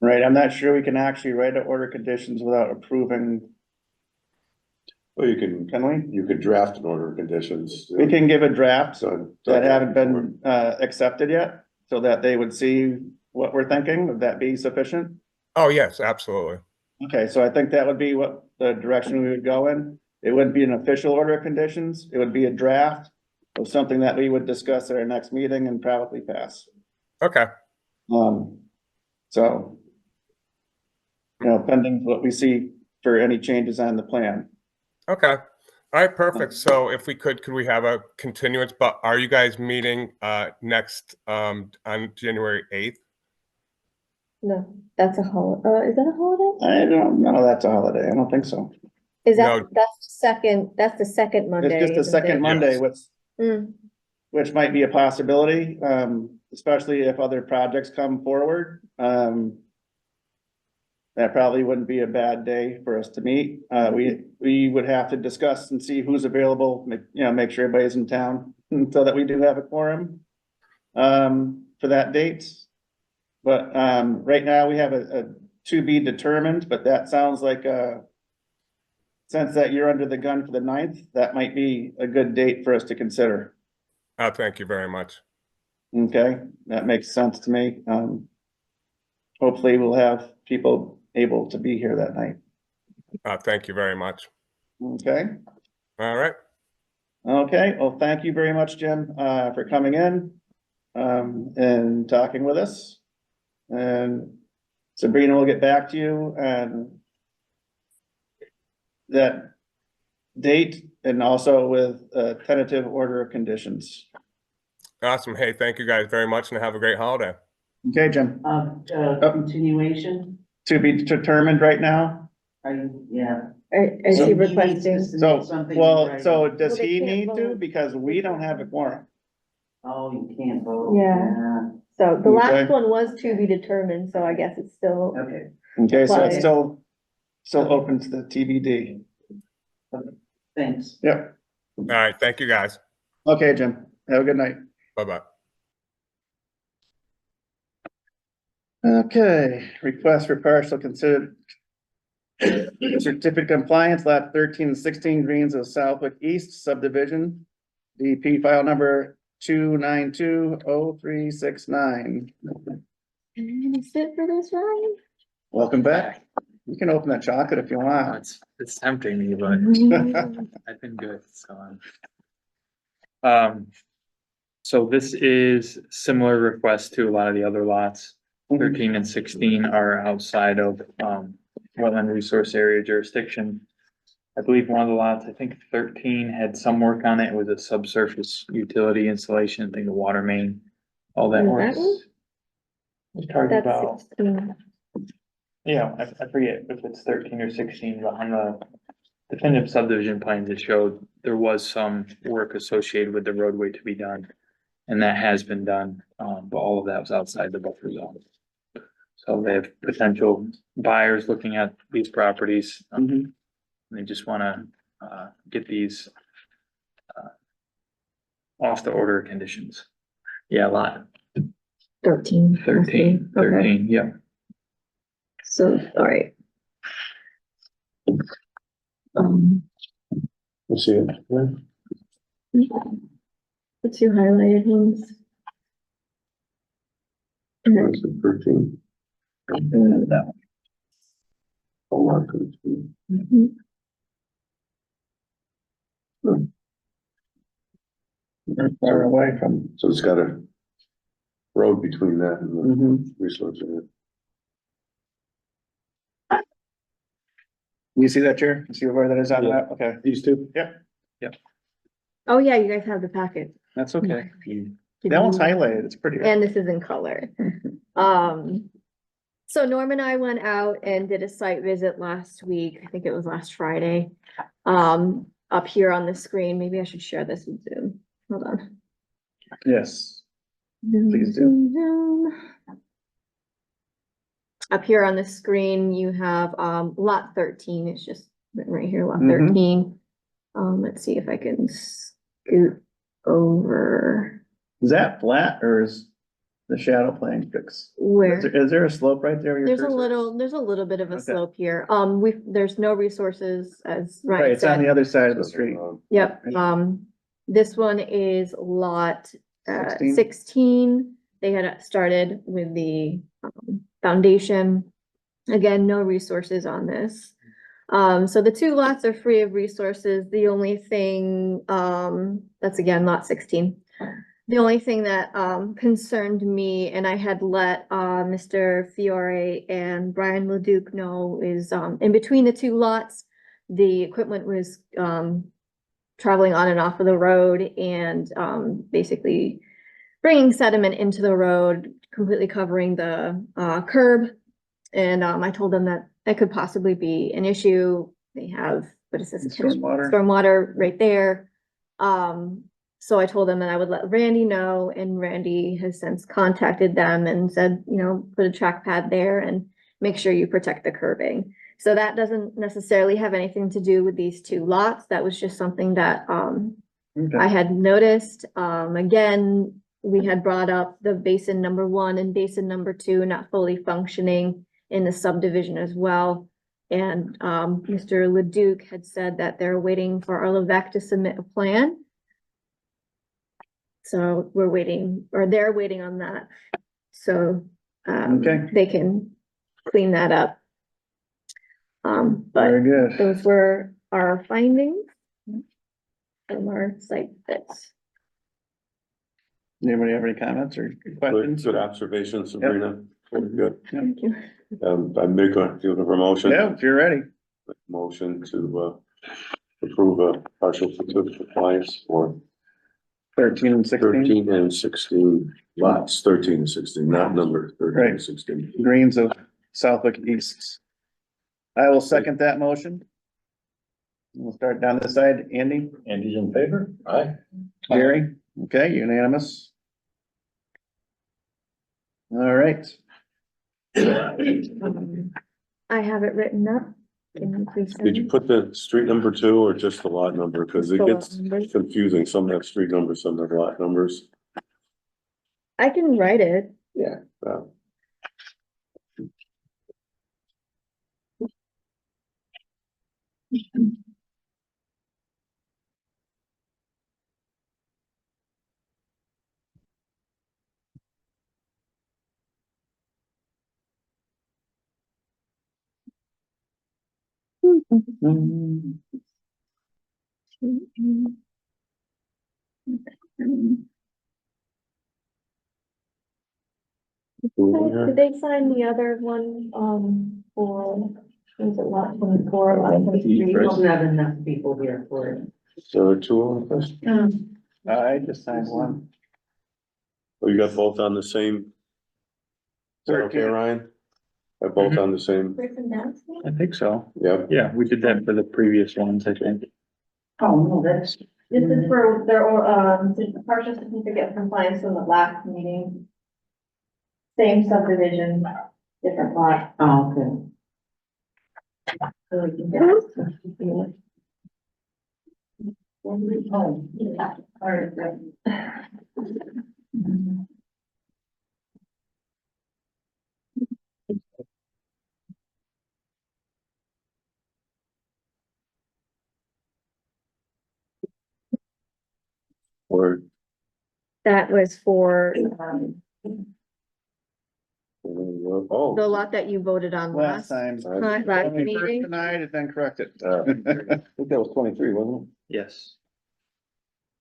Right, I'm not sure we can actually write an order of conditions without approving, Well, can you could draft an order of conditions. we? We can give a draft So. that haven't been accepted yet, so that they would see what we're thinking. Would that be sufficient? Oh, yes, absolutely. Okay, so I think that would be what the direction we would go in. It wouldn't be an official order of conditions. It would be a draft of something that we would discuss at our next meeting and probably pass. Okay. So, you know, pending what we see for any changes on the plan. Okay. All right, perfect. So if we could we have a continuance, but are you guys meeting next on January 8th? No, that's a is that a holiday? I don't know, that's a holiday. I don't think so. Is that, No. that's the second Monday? It's just the isn't second it? Monday, Yes. which might be a possibility, especially if other projects come forward. That probably wouldn't be a bad day for us to meet. We would have to discuss and see who's available, make sure everybody's in town, so that we do have a quorum for that date. But right now we have a to be determined, but that sounds like since that you're under the gun for the 9th, that might be a good date for us to consider. Thank you very much. Okay, that makes sense to me. Hopefully we'll have people able to be here that night. Thank you very much. Okay, All right. okay, well, thank you very much, Jim, for coming in and talking with us. And Sabrina will get back to you and that date and also with a tentative order of conditions. Awesome. Hey, thank you guys very much and have a great holiday. Okay, Jim, Continuation, to be determined right now. yeah. Is So he he needs to requesting? submit So, something in well, writing. so does Well, they he can't need to? vote. Because we don't have a quorum. Oh, you can't vote. Yeah. So the last Okay. one was to be determined, so I guess it's still, Okay, Okay, so it's Right. still open to the TBD. thanks. Yep. All right. Thank you guys. Okay, Jim. Have a good night. Bye-bye. Okay, request for partial consider certificate of compliance, lot 13 and 16 Greens of Southwick East subdivision. DP file number 2920369. can you sit for this, Ryan? Welcome back. You can open that chocolate if you Oh, want. it's tempting me, but I've been good, so. So this is similar request to a lot of the other lots. 13 and 16 are outside of, wetland resource area jurisdiction. I believe one of the lots, I think 13 had some work on it. It was a subsurface utility installation, I think the water main, all that Is that works. one? It's talking That's about, 16. yeah, I forget if it's 13 or 16, but on the definitive subdivision plans, it showed there was some work associated with the roadway to be done. And that has been done, but all of that was outside the buffer zone. So they have potential buyers looking at these properties. Mhm. They just wanna, get these, off the order of conditions. Yeah, lot 13. 13, Okay. 13, yeah. So, all right. Let's see it. The two highlighted ones. Where's the 13? That one. Oh, lot 13. Mhm. They're far away from. So it's got a road between that and the Mhm. resource area. You see that, Chair? You see where that is on Yeah. that? Okay, these two? Yep, Oh, yeah, you guys have the packet. that's okay. Did That one's you- highlighted, it's pretty. And this is in color. So Norm and I went out and did a site visit last week. I think it was last Friday. Up here on the screen, maybe I should share this with Zoom. Hold on. Yes, Zoom, Please do. zoom, zoom. Up here on the screen, you have, lot 13. It's just written right here, lot Mhm. 13. Let's see if I can scoot over is that flat or is the shadow playing fixed? where. Is there a slope right there? where your There's a cursor is? there's a little bit of a Okay. slope here. There's no resources as Right, Ryan it's on the said. other side of the So, street. Yep, this one is lot 16? 16. They had started with the foundation. Again, no resources on this. So the two lots are free of resources. The only thing, that's again lot 16. The only thing that concerned me, and I had let Mr. Fiore and Brian Leduc know, is in between the two lots, the equipment was traveling on and off of the road and basically bringing sediment into the road, completely covering the curb. And I told them that that could possibly be an issue. They have, what is this? Stormwater. Stormwater right there. So I told them that I would let Randy know, and Randy has since contacted them and said, put a track pad there and make sure you protect the curbing. So that doesn't necessarily have anything to do with these two lots. That was just something that Okay. I had noticed. Again, we had brought up the basin number 1 and basin number 2 not fully functioning in the subdivision as well. And Mr. Leduc had said that they're waiting for Arlavec to submit a plan. So we're waiting, or they're waiting on that. So Okay. they can clean that up. But Very good. those were our findings from our site visits. Anybody have any comments or questions? Good observation, Sabrina. Very good. Thank you. I make a, do you have a motion? Yeah, if you're ready. Motion to, approve a partial compliance for 13 and 16, 13 and 16 lots, 13 and 16, not number 13 and Right. 16. Greens of Southwick East. I will second that motion. We'll start down this side. Andy, Andy's in favor? Aye. Gary, okay, unanimous. All right, I have it written up. Can you please send Did you me? put the street number 2 or just the lot number? Cause it The lot gets number. confusing. Some have street numbers, some have lot numbers. I can write it. Yeah. Did they sign the other one, for, was it lot 24, lot 23? There's not enough people here for it. So 2 on this? I just signed one. Oh, you got both on the same? Is that okay, 13. Ryan? They're both Mhm. on the same, Written down? I think so. yep. Yeah, we did that for the previous ones, I think. Oh, no, that's, This is for their, partial certificate of compliance from the last meeting. Same subdivision, different lot. oh, okay. So we can get- Oh, yeah. All right, then. Or, That was for, the oh, lot that you voted on Last last, time. last When we first meeting. denied it, then corrected. I think that was 23, wasn't Yes.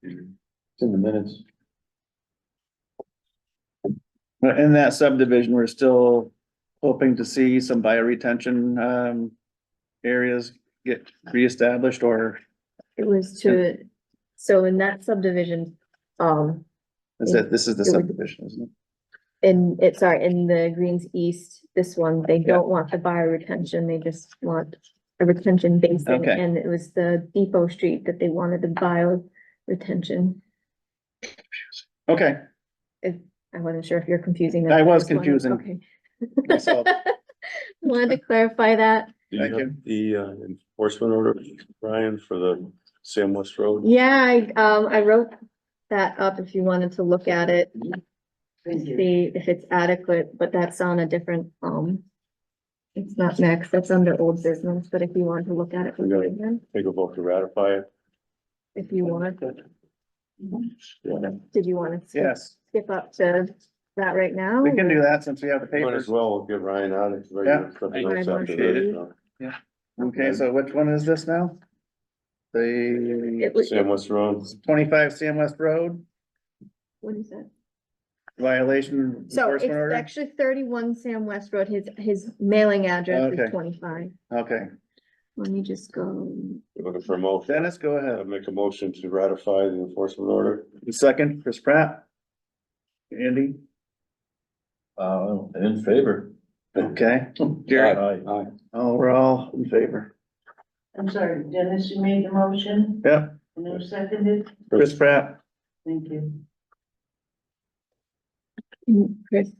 it? It's in the minutes. But in that subdivision, we're still hoping to see some bioretention, areas get reestablished or It was to, so in that subdivision, this is the It would- subdivision, isn't it? in the Greens East, this one, they don't want the bioretention, they just want a retention basin. Okay. And it was the Depot Street that they wanted the bioretention. Okay, I wasn't sure if you're confusing that. I was just wanted- confusing Okay. myself. Wanted to clarify that. Do Thank you have the enforcement order, Brian, for the Sam West Road? Yeah, I wrote that up if you wanted to look at it, Thank you. see if it's adequate, but that's on a different, it's not next, that's under old business, but if you want to look at it, We got it. again, Take a vote to ratify it. if you want. Yeah. Did you want to Yes, skip up to that right now? we can do that since we have the Might as papers. well get Ryan on it. Yeah. Something I else after appreciate this, it. so. Okay, so which one is this now? The It was, Sam West Road. 25 Sam West Road what is that? violation So enforcement it's order? actually 31 Sam West Road, his mailing address Okay. is 25. Okay, Let me just go. You're looking for a motion. Dennis, go I'd ahead. make a motion to ratify the enforcement order. Second, Chris Pratt. Andy, In favor. okay. Jerry, Aye. Aye. oh, we're all in favor. I'm sorry, Dennis, you made the motion Yep, and who seconded? Chris Pratt. Thank you. Chris,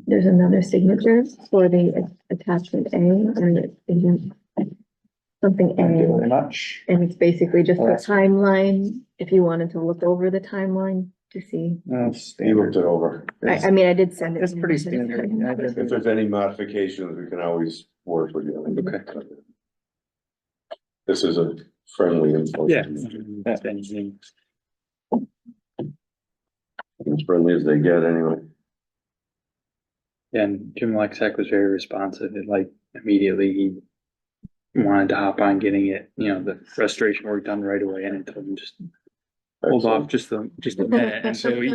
there's another signature for the attachment A, and it isn't something Thank you very A, much. and it's basically just the Okay. timeline, if you wanted to look over the timeline to see. Oh, You standard. looked it over. I mean, I did send it. It's pretty standard. Yeah, I did. If there's any modifications, we can always work with you. Okay. This is a friendly Yeah. enforcement. As friendly as they get anyway. And Jim Lexek was very responsive, and like immediately he wanted to hop on getting it, the restoration work done right away, and I told him just hold off just a minute, and so he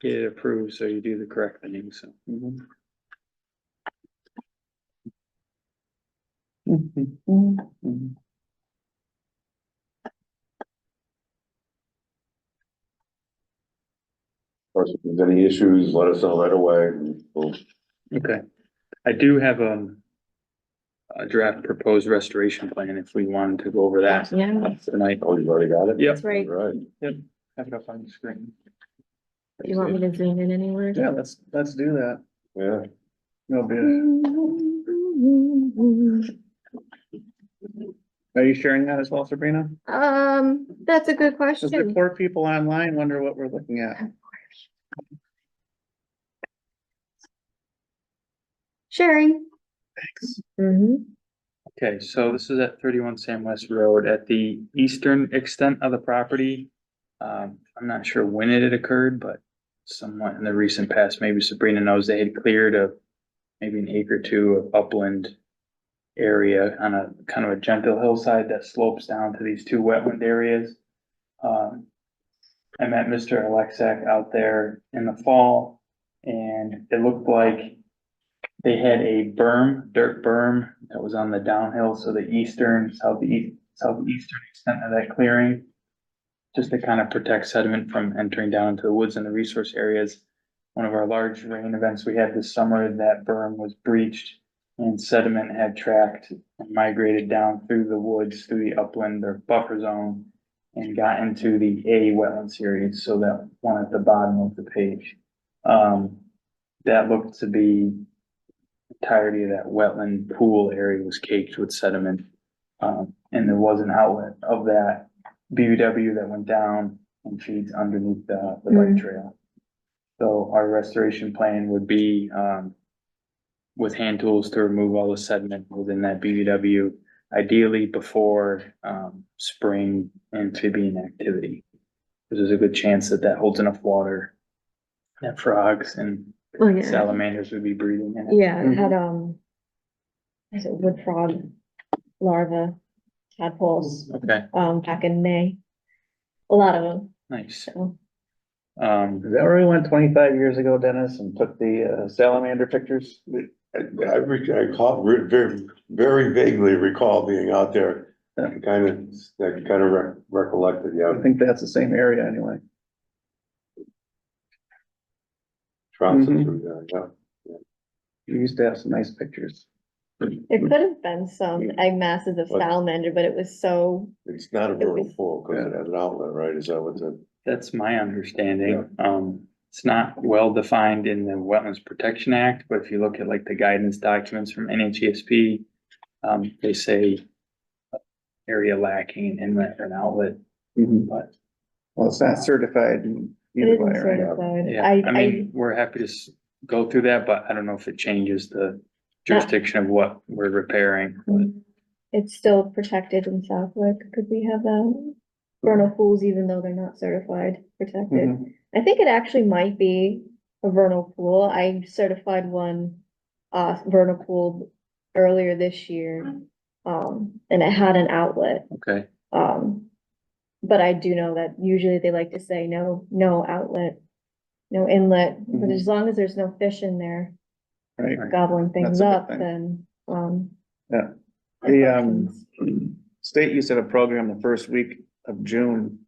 get it approved, so you do the correct thing, so. Of course, if there's any issues, let us know right away. And we'll Okay, I do have a draft proposed restoration plan if we wanted to go over that Yeah, tonight. Oh, you've already got it? Yep. that's right. Right. Have it up on the screen. You want me to zoom in anywhere? Yeah, let's do that. Yeah. No bid. Are you sharing that as well, Sabrina? That's a good Does the question. poor people online wonder what we're looking at? Sharing. Thanks. Okay, so this is at 31 Sam West Road at the eastern extent of the property. I'm not sure when it had occurred, but somewhat in the recent past, maybe Sabrina knows they had cleared maybe an acre or two of upland area on a kind of a gentle hillside that slopes down to these two wetland areas. I met Mr. Alexak out there in the fall, and it looked like they had a dirt berm that was on the downhill, so the southeastern extent of that clearing, just to kind of protect sediment from entering down into the woods and the resource areas. One of our large rain events we had this summer, that berm was breached and sediment had tracked and migrated down through the woods, through the upland or buffer zone, and got into the A wetland series, so that one at the bottom of the page. That looked to be entirety of that wetland pool area was caked with sediment. And there was an outlet of that BUW that went down and feeds underneath the bike trail. So our restoration plan would be, with hand tools to remove all the sediment within that BUW, ideally before, spring amphibian activity. There's a good chance that that holds enough water that frogs and Oh, yeah. salamanders would be breathing in it. Yeah, it had, is it wood frog larva tadpoles, Okay, back in May. A lot of them, nice. so. Is that where we went 25 years ago, Dennis, and took the salamander pictures? I recall, very, very vaguely recall being out there. I kind of recollected, I yeah. think that's the same area anyway. Trouncing Mhm. through there, yeah. We used to have some nice pictures. There could have been some egg masses of What? salamander, but it was so, It's not a It vernal was- pool because it has an outlet, right? Is that what the? That's my understanding. It's not well defined in the Wetlands Protection Act, but if you look at like the guidance documents from NHESP, they say area lacking an inlet or an outlet, but Well, it's not certified it either isn't way, right? certified. yeah, I mean, we're happy to go through that, but I don't know if it changes the jurisdiction of what we're repairing. But It's still protected in Southwick, because we have vernal pools, even though they're not certified, protected. Mhm. I think it actually might be a vernal pool. I certified one, vernal pool earlier this year. And it had an outlet. Okay, But I do know that usually they like to say no outlet, no inlet, but Mhm. as long as there's no fish in there Right. gobbling things That's a good up, thing. then, Yeah. it The, functions. state used to have a program the first week of June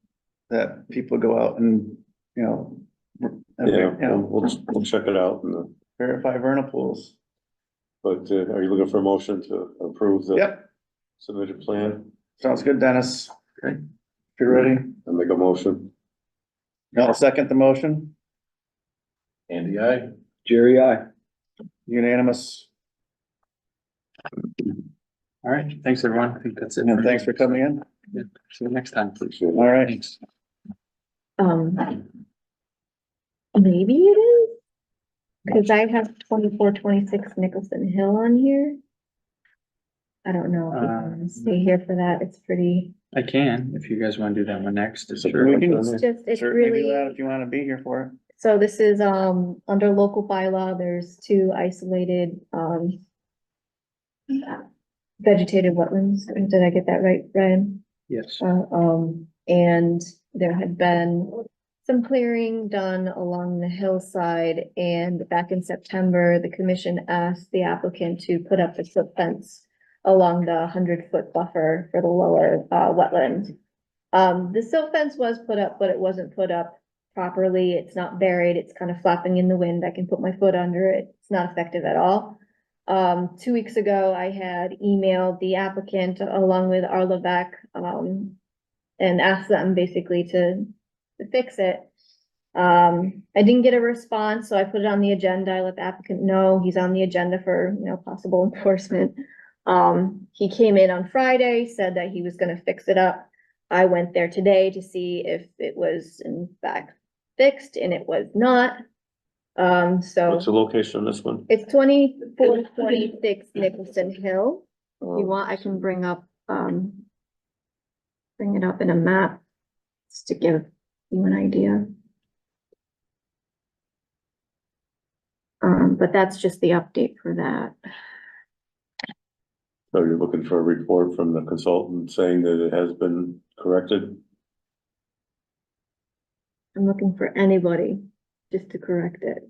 that people go out and, you know, Yeah, we'll check it out. verify vernal pools. But are you looking for a motion to approve the Yep, submitted plan? sounds good, Dennis. Okay. If you're ready, I make a motion. I'll second the motion. Andy, I. Jerry, I. Unanimous. All right, thanks, everyone. I think that's it. And thanks for coming in. See you next time. Appreciate it. All right. Thanks. Maybe it is. Cause I have 2426 Nicholson Hill on here. I don't know if you want to stay here for that. It's pretty, I can, if you guys want to do that one next. It's a Sure. We can it's just, it's certainly do that really, if you want to be here for it. so this is, under local bylaw, there's 2 isolated, vegetated wetlands. Did I get that right, Ryan? Yes. And there had been some clearing done along the hillside, and back in September, the commission asked the applicant to put up a slip fence along the 100-foot buffer for the lower, wetland. The silt fence was put up, but it wasn't put up properly. It's not buried. It's kind of flapping in the wind. I can put my foot under it. It's not effective at all. 2 weeks ago, I had emailed the applicant along with Arla Beck, and asked them basically to fix it. I didn't get a response, so I put it on the agenda. I let the applicant know he's on the agenda for, possible enforcement. He came in on Friday, said that he was gonna fix it up. I went there today to see if it was in fact fixed, and it was not. So What's the location on this one? it's 2426 Nicholson Hill. If you want, I can bring it up in a map just to give you an idea. But that's just the update for that. So you're looking for a report from the consultant saying that it has been corrected? I'm looking for anybody just to correct it.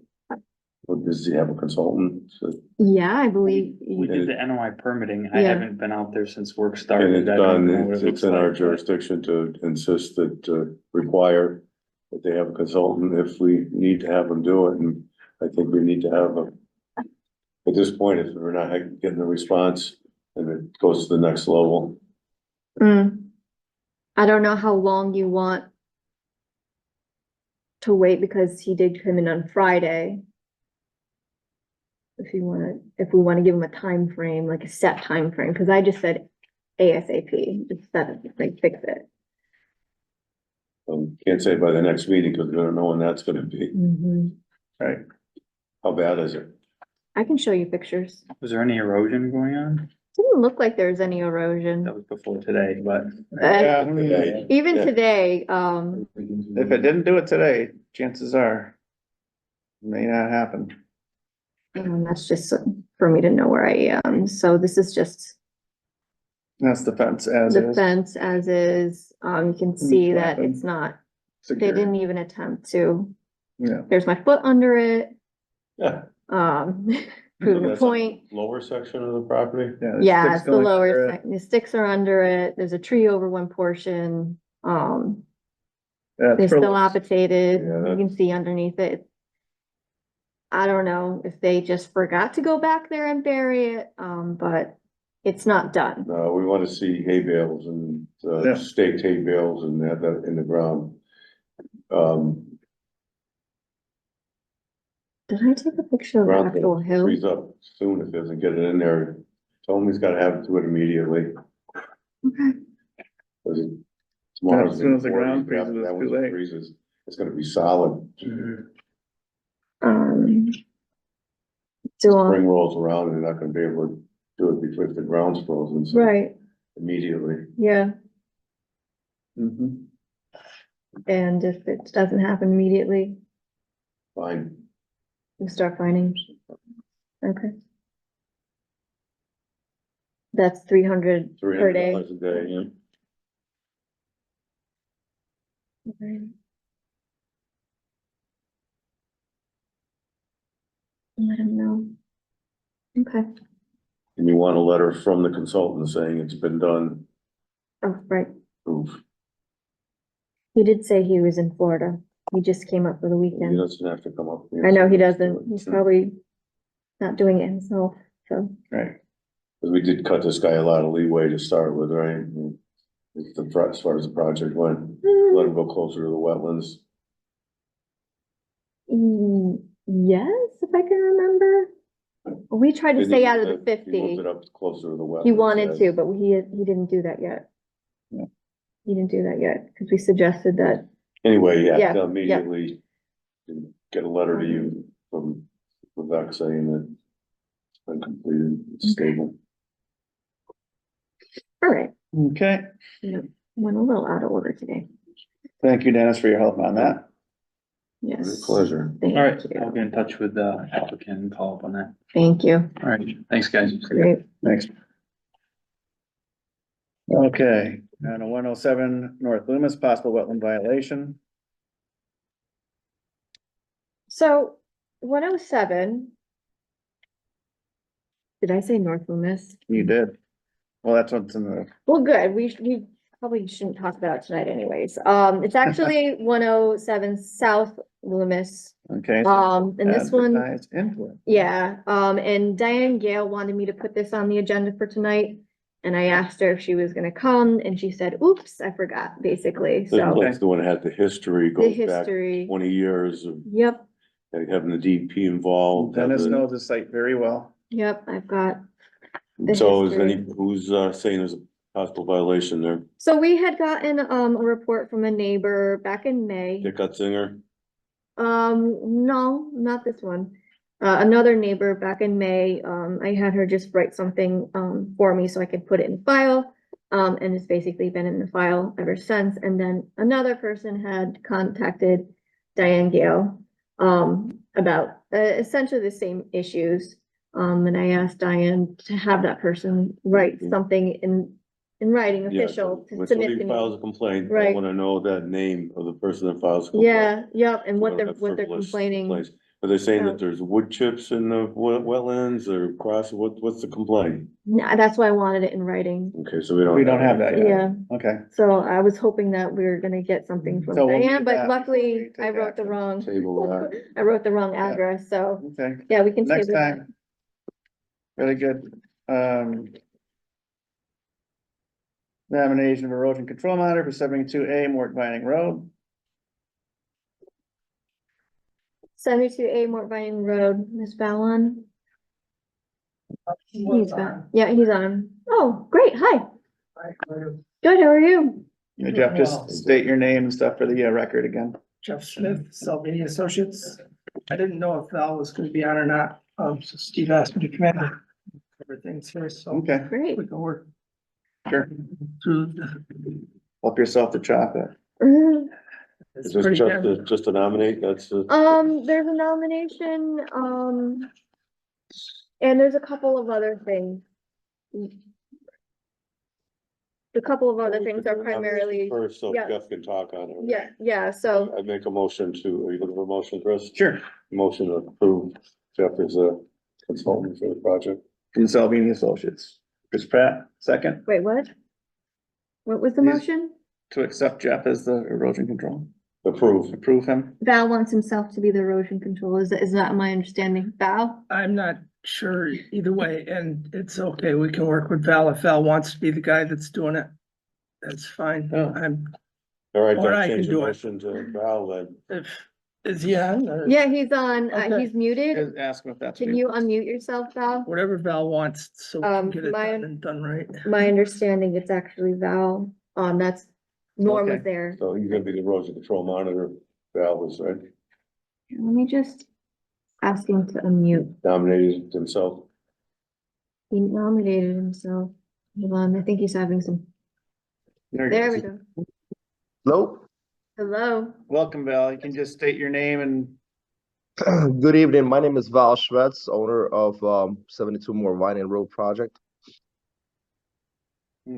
Or does he have a consultant? Yeah, I believe. We did the NOI permitting. I Yeah. haven't been out there since work And started. it's I don't done, know what it it's looks in our like, but- jurisdiction to insist that, require that they have a consultant if we need to have them do it, and I think we need to have a. At this point, if we're not getting a response, then it goes to the next level. I don't know how long you want to wait, because he did come in on Friday. if we wanna give them a time frame, like a set time frame, because I just said ASAP, just that, like, fix it. Can't say by the next meeting, because we don't know when that's gonna be. Right. How bad is it? I can show you pictures. Was there any erosion going on? Didn't look like there was any erosion. That was before today, but. Yeah, Even Yeah. today, if it didn't do it today, chances are it may not happen. that's just for me to know where I am. So this is just That's the fence as the is. fence as is. You can see that flattened. it's not, they Secure. didn't even attempt to. Yeah, There's my foot under it. Yeah. Prove So a that's on point. the Lower section of the property? yeah. Yeah, sticks it's the going lower, under it. the sticks are under it. There's a tree over one portion. That's They're for- still appetated. Yeah, You can see underneath it. I don't know if they just forgot to go back there and bury it, but it's not done. No, we wanna see hay bales and, Yeah. staked hay bales and that in the ground. Did I take a picture of the Ground actual hill? freeze up soon if he doesn't get it in there. Tell him he's gotta have it to it immediately. Okay. 'Cause tomorrow's As soon as the been 40, ground freezes, that it's one too late. freezes, it's gonna be solid. Um. Do, Spring rolls around and they're not gonna be able to do it before the ground's frozen, so right, immediately. yeah, Mhm. and if it doesn't happen immediately, Fine. we start finding. Okay. That's 300 per day. $300 a day, yeah. Okay. Let him know. Okay, And you want a letter from the consultant saying it's been done. oh, right, Proof. he did say he was in Florida, he just came up for the He weekend. doesn't have to come up. here. I know he doesn't, he's probably not doing it himself, so. Right, Cause we did cut this guy a lot of leeway to start with, right? As far as the project went, let him go closer to the wetlands. Yes, if I can remember. We tried to Didn't stay he out of move the it- he 50. moved it up closer to the wetlands. He wanted yes. to, but he didn't do that yet. Yeah. He didn't do that yet, because we suggested that, Anyway, Yeah, yeah, yeah. they'll immediately get a letter to you from Vivek saying that it's been completed, it's stable. all right, okay. went a little out of order today. Thank you, Dennis, for your help on that. Yes. Pleasure. Thank All right, you. I'll get in touch with the applicant and follow up on that. Thank you. All right, thanks, guys. Great. Thanks. Okay, and a 107 North Loomis, possible wetland violation. So 107. Did I say North Loomis? You did. Well, that's what's in the, Well, good. We probably shouldn't talk about it tonight anyways. It's actually 107 South Loomis. okay. so And this one, advertise influence. yeah, and Diane Gale wanted me to put this on the agenda for tonight. And I asked her if she was gonna come and she said, oops, I forgot, basically, so That's the one that had the history, the goes back history, 20 years of yep, having the DP involved. Dennis having- knows the site very well. yep, I've got. the So is history. who's saying there's a possible violation there? So we had gotten, a report from a neighbor back in May. Dick Utzinger? No, not this one. Another neighbor back in May, I had her just write something, for me so I could put it in file. And it's basically been in the file ever since. And then another person had contacted Diane Gale, about, essentially the same issues. And I asked Diane to have that person write Mhm. something in writing Yeah, official to when submit somebody to files me. a complaint, I Right. wanna know that name of the person that files a complaint. Yeah, yep, and We what don't they're, have what they're frivolous complaining. complaints. Are they saying Oh. that there's wood chips in the wetlands or what's the complaint? Nah, that's why I wanted it in writing. Okay, so we don't. We don't have that yet. Yeah, Okay, so I was hoping that we were gonna get something from So we'll Diane, need but that before luckily we take I wrote the action. wrong, Table that. I wrote the wrong Yeah. address, so, okay, yeah, we can next table that. time. Very good. Examination of erosion control monitor for 72A Mort Vining Road. 72A Mort Vining Road, Ms. Fallon. He's back. Yeah, he's on. Oh, great. Hi. Good, how are you? Yeah, Jeff, just state your name and stuff for the record again. Jeff Smith, Salvini Associates. I didn't know if Val was gonna be on or not, so Steve asked me to come in. Everything's here, so Okay, Great. we can work sure. through. the- Help yourself to chocolate. It's Is this pretty just damn- to, just to nominate, that's the. There's a nomination, and there's a couple of other things. The couple of other things are primarily, First, so yeah. Jeff can talk on it. yeah, so, I make a motion to, are you looking for a motion, Chris? Sure. Motion to approve Jeff as a consultant for the project. From Salvini Associates. Chris Pratt, second, wait, what? What was the He's- motion? to accept Jeff as the erosion control, Approve. approve him. Val wants himself to be the erosion control, is that my understanding? Val? I'm not sure either way, and it's okay, we can work with Val if Val wants to be the guy that's doing it. That's fine, Oh. All right, Or then I change can the do it. motion to Val then. is he on, or Yeah, he's on, Okay. he's muted. Just ask him if that's. Can you unmute yourself, Val? whatever Val wants, so we can get it my- done and done right. My understanding, it's actually Val, that's, Norm was Okay. there. So he's gonna be the erosion control monitor, Val was, right, Let me just ask him to unmute. nominated himself. He nominated himself. Hold on, I think he's having some, there we go. Hello, Hello. Welcome, Val. You can just state your name and good evening. My name is Val Schwetz, owner of 72 More Vining Road Project.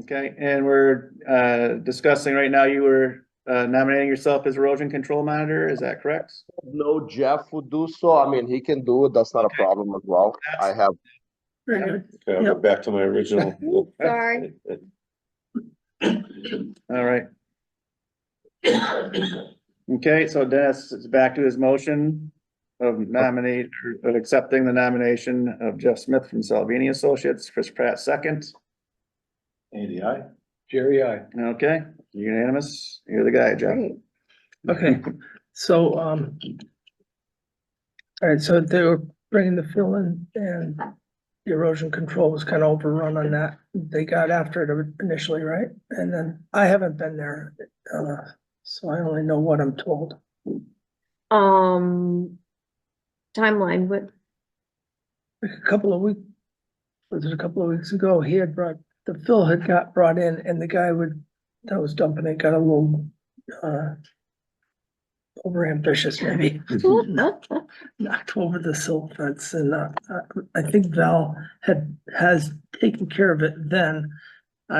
okay, and we're discussing right now, you were nominating yourself as erosion control monitor, is that correct? No, Jeff would do so. I mean, he can do it. That's not a problem as well. I have, Very good. Okay, I'll go back to my original. Sorry. All right. Okay, so Dennis is back to his motion of nominate, or of accepting the nomination of Jeff Smith from Salvini Associates, Chris Pratt second. Andy, I. Jerry, I. Okay, unanimous. You're the guy, Jeff. Great. Okay, so, all right, so they were bringing the fill in and the erosion control was kind of overrun on that. They got after it initially, right? And then I haven't been there, so I only know what I'm told. Timeline, what, Like a couple of weeks, was it a couple of weeks ago, he had brought, the fill had got brought in and the guy that was dumping it got a little, over ambitious maybe. Knocked over the silt fence and, I think Val has taken care of it then. I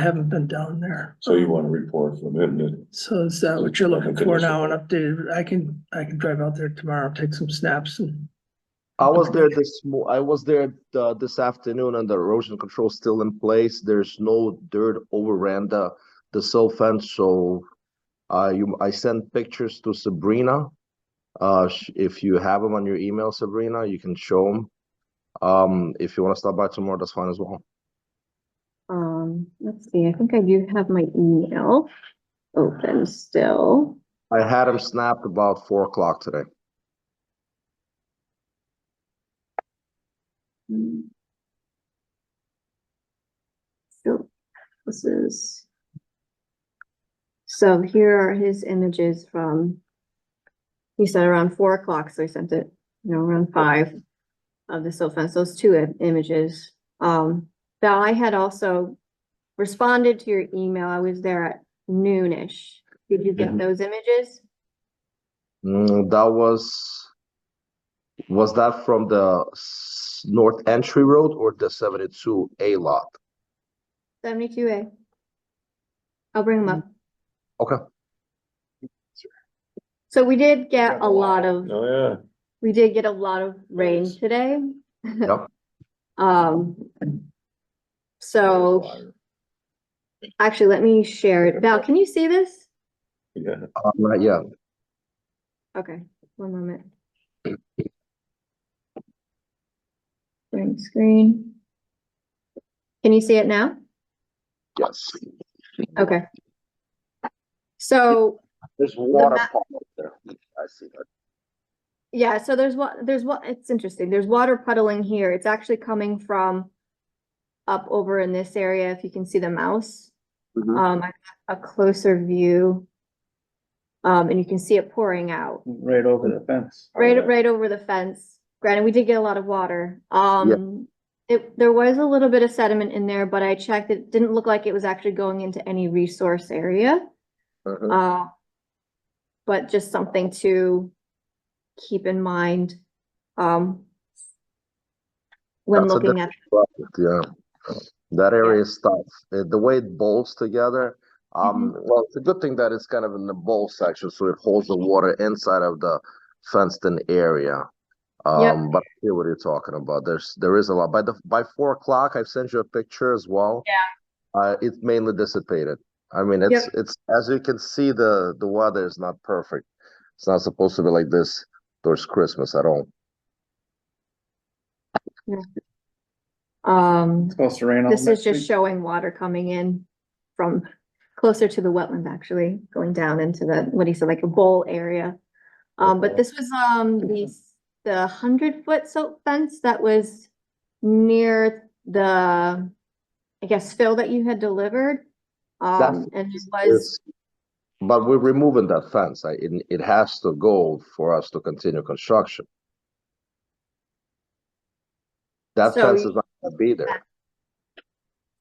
haven't been down there. So you want a report from him then? So is that what you're looking for now, an updated, I can drive out there tomorrow, take some snaps and. I was there this afternoon and the erosion control still in place. There's no dirt overran the sill fence, so I sent pictures to Sabrina. If you have them on your email, Sabrina, you can show them. If you want to stop by tomorrow, that's fine as well. let's see, I think I do have my email open still. I had them snapped about 4 o'clock today. So this is. So here are his images from. He said around 4 o'clock, so he sent it, around 5 of the silt fence, those two images. Val, I had also responded to your email. I was there at noonish. Did you get those images? That was that from the North Entry Road or the 72A lot? 72A. I'll bring them up. Okay. So we did get a lot of, Oh, we did get a lot of rain today. Yep. So actually, let me share it. Val, can you see this? yeah. Not yet. Okay, one moment. Bring screen. Can you see it now? Yes. Okay. So There's water map- pump up there. I see that. Yeah, so it's interesting. There's water puddling here. It's actually coming from up over in this area, if you can see the mouse. Mhm. I got a closer view. And you can see it pouring out Right over the fence. right over the fence. Granted, we did get a lot of water. There was a little bit of sediment in there, but I checked, it didn't look like it was actually going into any resource area. Mhm. But just something to keep in mind, when That's a looking at. Project, yeah. That area is tough. The way it bolts together, well, it's a good thing that it's kind of in the bowl section, so it holds the water inside of the fenced-in area. Yep. But I hear what you're talking about. There is a lot. By 4 o'clock, I've sent you a picture as well. Yeah. It's mainly dissipated. I mean, Yep. it's as you can see, the weather is not perfect. It's not supposed to be like this towards Christmas at all. It's supposed to rain all this is next just week. showing water coming in from closer to the wetland, actually, going down into the, what he said, like a bowl area. But this was, the 100-foot silt fence that was near the, I guess, fill that you had delivered. And it was, But we're removing that fence. It has to go for us to continue construction. That So fence you- is not gonna be there.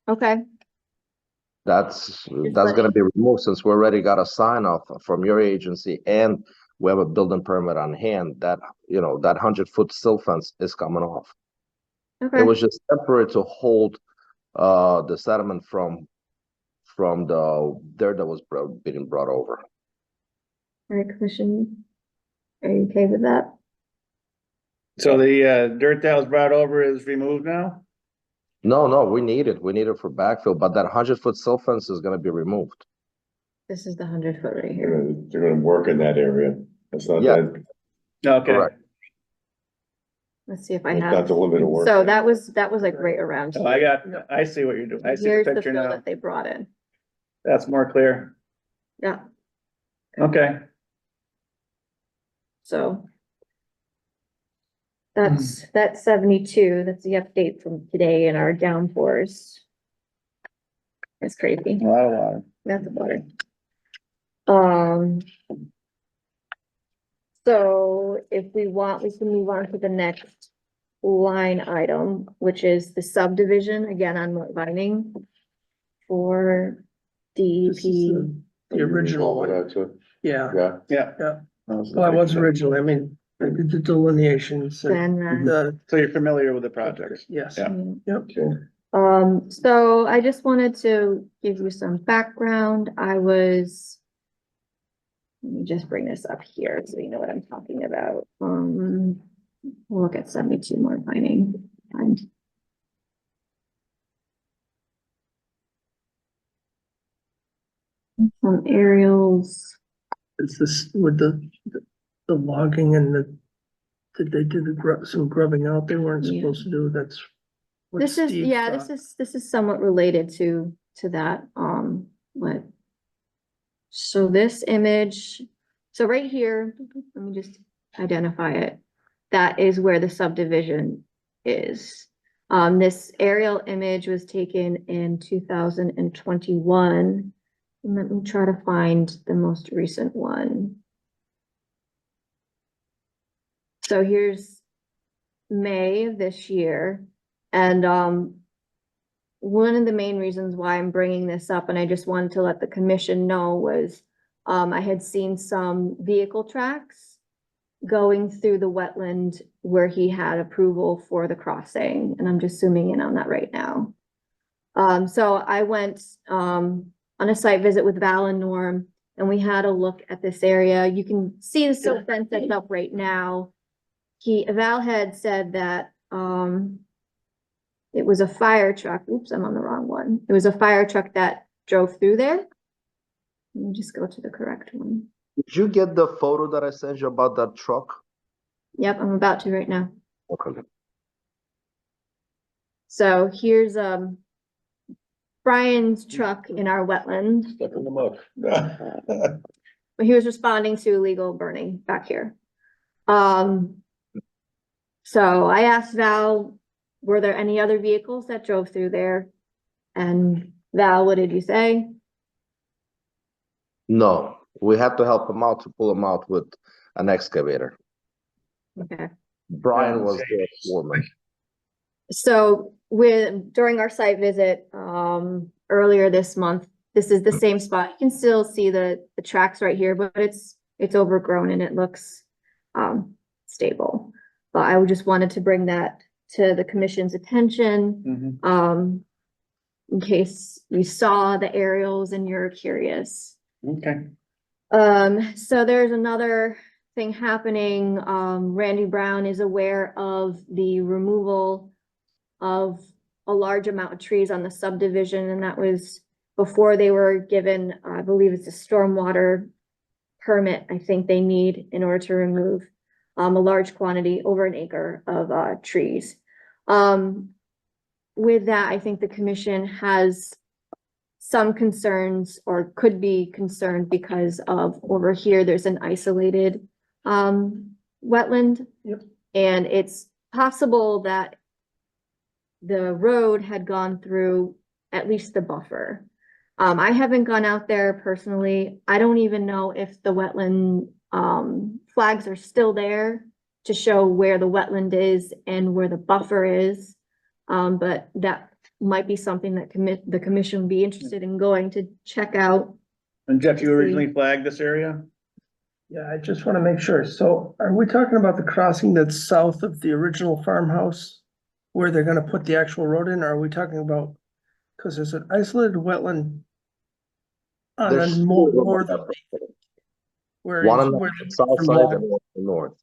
okay, That's let gonna be removed since we already got a sign off from your agency and we have a building permit on hand that, that 100-foot silt fence is coming off. It okay, was just temporary to hold the sediment from the dirt that was being brought over. all right, Commission, are you okay with that? So the dirt that was brought over is removed now? No, we need it. We need it for backfill, but that 100-foot silt fence is gonna be removed. This is the 100-foot right here. They're gonna work in that area. That's not Yeah. that, Okay, Correct. Let's see if I that's have. not the limit of work. So that was like right around so here. I see what you're doing. I see the Here's the picture fill now. that they brought in. That's more clear. Yeah, Okay, so. That's 72. That's the update from today in our downpours. That's crazy. a lot of water. That's water. So if we want, we can move on to the next line item, which is the subdivision, again, on North Vining for This is DEP. the original one. Yeah, Yeah. Yeah. Yeah. Well, I was originally, I mean, I did the delineations and Then, the, So you're familiar with the project? yes. Yeah. Yep. Okay. so I just wanted to give you some background. Let me just bring this up here so you know what I'm talking about. We'll look at 72 more Vining. Some aerials. It's this with the logging and did they do some grubbing out they weren't Yeah. supposed to do? That's. what This is, Steve yeah, thought. this is somewhat related to that, what. So this image, so right here, let me just identify it. That is where the subdivision is. This aerial image was taken in 2021. And let me try to find the most recent one. So here's May of this year. And one of the main reasons why I'm bringing this up, and I just wanted to let the commission know, was I had seen some vehicle tracks going through the wetland where he had approval for the crossing, and I'm just zooming in on that right now. So I went on a site visit with Val and Norm, and we had a look at this area. You can see the silt fence that's up right now. Val had said that it was a fire truck. Oops, I'm on the wrong one. It was a fire truck that drove through there. Let me just go to the correct one. Did you get the photo that I sent you about that truck? Yep, I'm about to right now. Okay. So here's Brian's truck in our wetland. Stuck in the muck. But he was responding to illegal burning back here. So I asked Val, were there any other vehicles that drove through there? And Val, what did you say? No, we had to help him out to pull him out with an excavator. Okay. Brian was the foreman. So during our site visit, earlier this month, this is the same spot. You can still see the tracks right here, but it's overgrown and it looks, stable. But I just wanted to bring that to the commission's attention, in case you saw the aerials and you're curious. Okay. So there's another thing happening. Randy Brown is aware of the removal of a large amount of trees on the subdivision, and that was before they were given, I believe it's a stormwater permit, I think they need in order to remove a large quantity, over an acre of trees. With that, I think the commission has some concerns or could be concerned because of over here, there's an isolated wetland. Yep. And it's possible that the road had gone through at least the buffer. I haven't gone out there personally. I don't even know if the wetland flags are still there to show where the wetland is and where the buffer is. But that might be something that the commission would be interested in going to check out. And Jeff, you originally flagged this area? Yeah, I just want to make sure. So are we talking about the crossing that's south of the original farmhouse? Where they're gonna put the actual road in, or are we talking about, because there's an isolated wetland on There's the two north, of them. where. One on where the south from side water. and one on the north.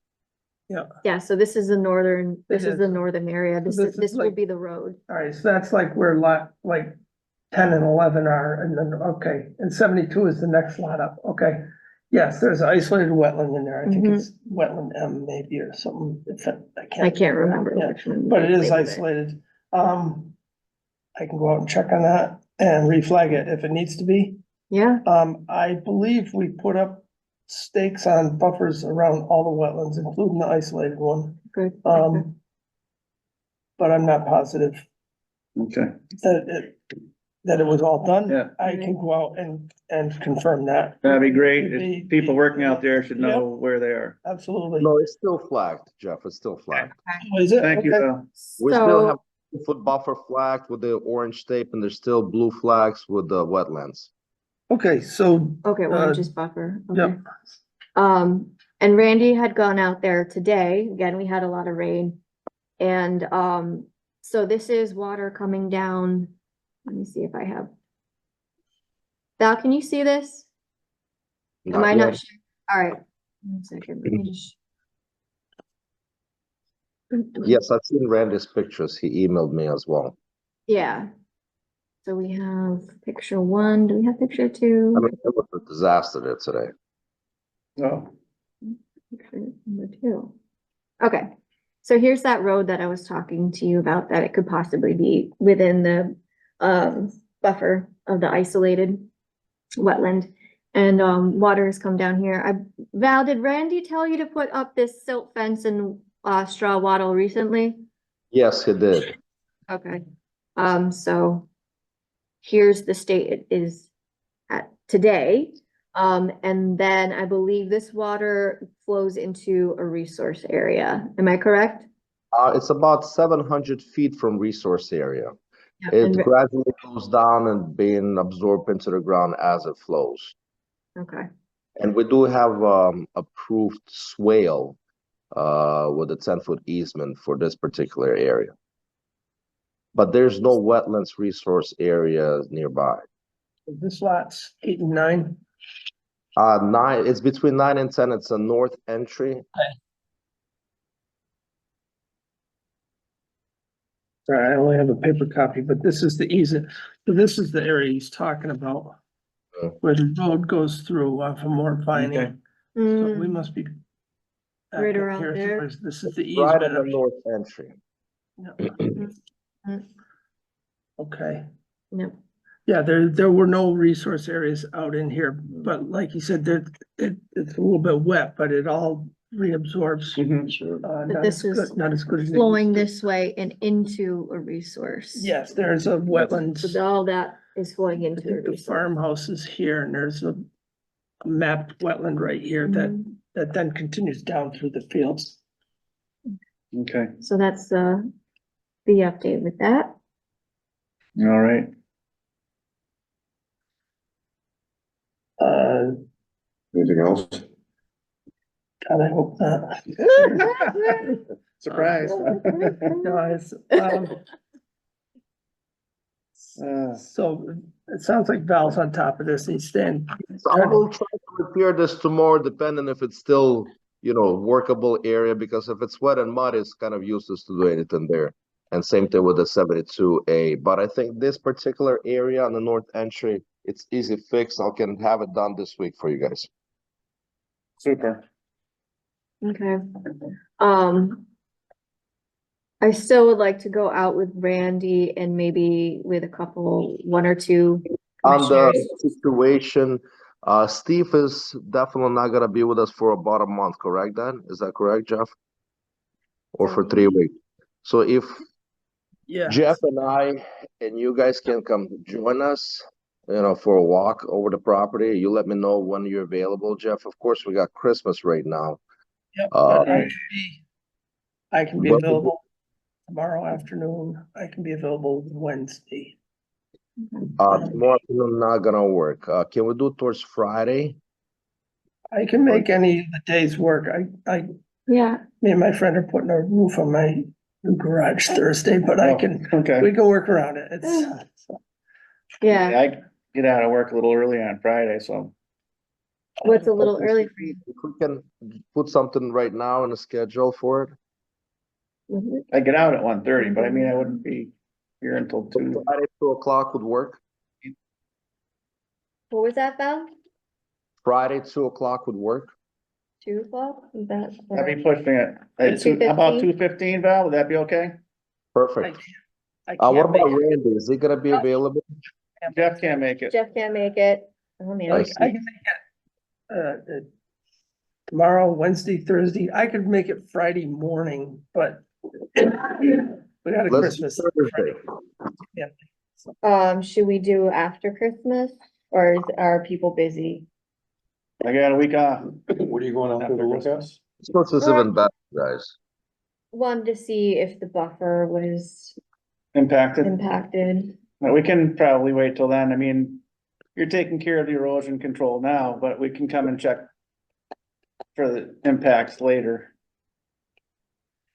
Yeah, so this is the northern, this It is the is. northern area. This is This will like- be the road. All right, so that's like where lot, like 10 and 11 are, and then, okay, and 72 is the next lot up, okay. Yes, there's an isolated wetland in there. I think it's wetland M maybe or something. I can't remember Yeah, which one. but it they is labeled isolated. I can go out and check on that and reflag it if it needs to be. Yeah, I believe we put up stakes on buffers around all the wetlands, including the isolated one. good. But I'm not positive Okay. that it was all done. Yeah. I can go out and confirm that. That'd be great. Be- People working out there should know where they are. Absolutely. No, it's still flagged, Jeff, it's still flagged. Oh, is it? Thank you, Okay. Val. We still have So, 2-foot buffer flagged with the orange tape, and there's still blue flags with the wetlands. Okay, so, okay, uh, orange is buffer. yeah. Okay. And Randy had gone out there today. Again, we had a lot of rain. And, so this is water coming down. Let me see if I have. Val, can you see this? Am I not yet. sure? All right. 1 second. Let me just. Yes, I've seen Randy's pictures, he emailed me as well. Yeah. So we have picture 1. Do we have picture 2? I mean, it was a disaster there today. Oh, Picture number 2. Okay, so here's that road that I was talking to you about, that it could possibly be within the buffer of the isolated wetland. And water has come down here. Val, did Randy tell you to put up this silt fence and straw wattle recently? Yes, he did. Okay, so here's the state it is at today. And then I believe this water flows into a resource area. Am I correct? It's about 700 feet from resource area. Yeah, It and- gradually goes down and being absorbed into the ground as it flows. Okay, And we do have approved swale with a 10-foot easement for this particular area. But there's no wetlands resource area nearby. This lot's 8 and 9. 9, it's between 9 and 10, it's a north entry. Sorry, I only have a paper copy, but this is the easement. So this is the area he's talking about. Where the road goes through off of More Piney. Okay. So we Mm, must be. Right back up around here there. somewhere. This is the Right in easement. the north entry. Okay, no, yeah, there were no resource areas out in here, but like you said, it's a little bit wet, but it all reabsorbs. Sure. Not this as is good, not as good as. it flowing used to. this way and into a resource. Yes, there's a wetlands. So all that is flowing I into a think the resource. farmhouse is here and there's a mapped wetland right here Mhm. that then continues down through the fields. Okay, So that's the update with that. all right. Anything else? God, I hope not. Surprise. Guys, Uh, so it sounds like Val's on top of this. He's staying. So I will try to repair this tomorrow, depending if it's still, workable area, because if it's wet and mud, it's kind of useless to do anything there. And same thing with the 72A, but I think this particular area on the north entry, it's easy fix. I can have it done this week for you guys. Super. Okay. I still would like to go out with Randy and maybe with one or two. On the commissioners. situation, Steve is definitely not gonna be with us for about a month, correct then? Is that correct, Jeff? Or for 3 weeks? So if Yeah. Jeff and I and you guys can come join us, for a walk over the property, you let me know when you're available, Jeff. Of course, we got Christmas right now. Yep, Uh, but I can be what- available tomorrow afternoon. I can be available Wednesday. Tomorrow afternoon not gonna work. Can we do it towards Friday? I can make any of the days work. Yeah, Me and my friend are putting a roof on my new garage Thursday, but Oh, we Okay. can work around it. It's, yeah. I get out of work a little early on Friday, so. What's a little early for you? If we can put something right now in the schedule for it. Mhm. I get out at 1:30, but I mean, I wouldn't be here until 2. Friday, 2 o'clock would work. What was that, Val? Friday, 2 o'clock would work. 2 o'clock? Is that? I'd be pushing it. How about 2:15, Val? Would that be okay? Perfect. I What can't make about it. Randy? Is he gonna be available? Jeff can't make it. Jeff can't make it. Oh, man. I I can make it. Tomorrow, Wednesday, Thursday. I could make it Friday morning, but we got a Let's do Christmas. Thursday. Should we do after Christmas or are people busy? I got a week off. What are you going out there to look at? Christmas is even better, guys. Wanted to see if the buffer was Impacted. impacted. But we can probably wait till then. I mean, you're taking care of the erosion control now, but we can come and check for the impacts later.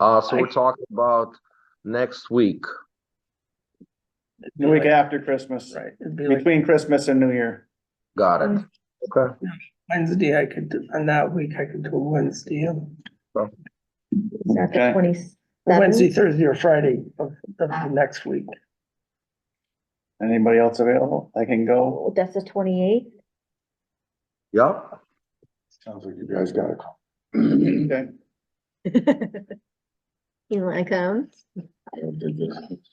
So we're talking about next week. The week after Christmas, Right, it'd be like between Christmas and New Year. Got it. Okay. Wednesday, I could do, on that week, I could do Wednesday, Is that the Okay. 27th? Wednesday, Thursday, or Friday of the next week. Anybody else available? I can go. That's the 28th. Yep. Sounds like you guys got it. Okay. You wanna come?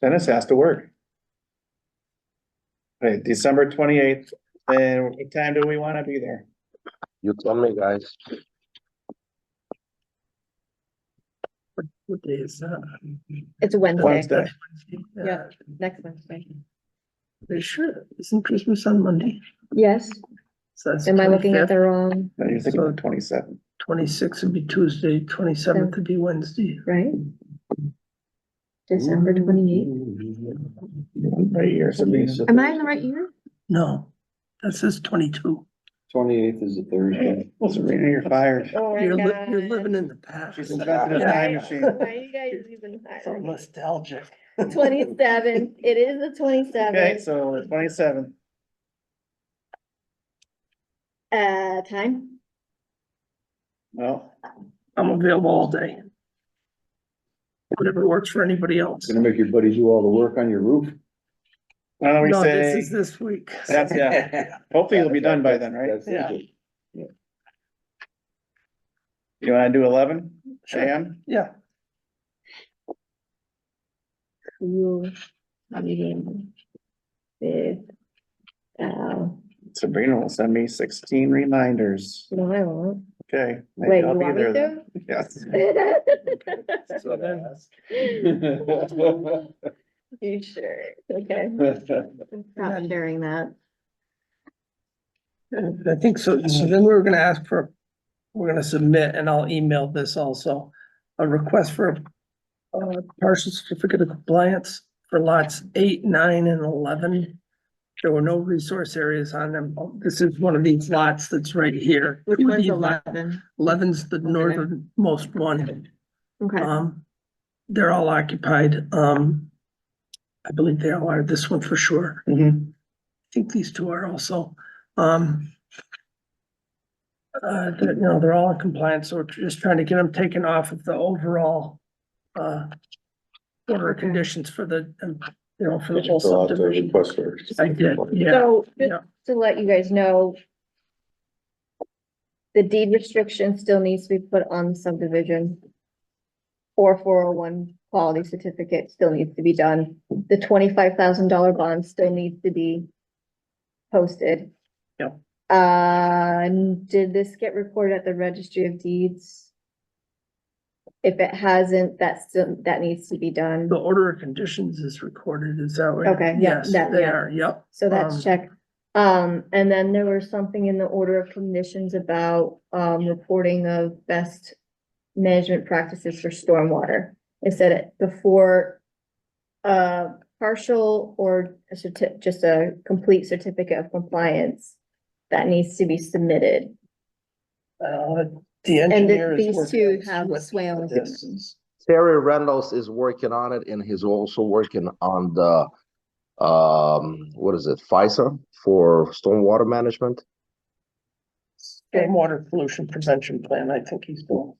Dennis has to work. Okay, December 28th, and what time do we want to be there? You tell me, guys. What day is that? It's a Wednesday. Wednesday. Yeah. Next Wednesday. They sure, isn't Christmas on Monday? Yes. So that's Am I looking at 25th. the wrong, No, you're thinking of the 27th. 26th would be Tuesday, 27th would be Wednesday. right? December 28th. Right here, so Lisa. Am I in the right year? No, that says 22. 28th is a Thursday. Well, Sabrina, you're fired. Oh, You're living in the past. She's invented a Yeah. time machine. Why you guys even So nostalgic. 27th, it is the Okay, 27th, so the 27th. time, Well, I'm available all day. Whatever works for anybody else. Gonna make your buddy do all the work on your roof? why don't we No, this say, is this week. that's, yeah, hopefully it'll be done by then, right? That's Yeah. it. You wanna do 11 Sure. AM? Yeah, cool, meeting with, Sabrina will send me 16 reminders. no, I won't. Okay. Wait, I'll you be want me there to? then. Yes. So then, You sure? Okay. Not sharing that. I think so. So then we're gonna ask for, we're gonna submit, and I'll email this also, a request for a partial certificate of compliance for lots 8, 9, and 11. There were no resource areas on them. This is one of these lots that's right here. Which one's 11's 11? the northernmost one. Okay. They're all occupied. I believe they all are, this one for sure. Mhm. I think these two are also. You know, they're all in compliance, so we're just trying to get them taken off of the overall order of Okay. conditions for the, you know, for the whole Fill out the subdivision. request for. I did, yeah. So Yeah. just to let you guys know, the deed restriction still needs to be put on the subdivision. 401 quality certificate still needs to be done. The $25,000 bond still needs to be posted. Yep. Did this get recorded at the registry of deeds? If it hasn't, that needs to be done. The order of conditions is recorded, is that right? Okay, yeah, Yes, that- they yeah. are, yep. So that's checked. And then there was something in the order of conditions about, reporting of best management practices for stormwater. It said it before, partial or just a complete certificate of compliance that needs to be submitted. The And engineer is these working two have with swale. this. Terry Reynolds is working on it, and he's also working on the, what is it, FISA for stormwater management? Stormwater pollution prevention plan, I think he's doing.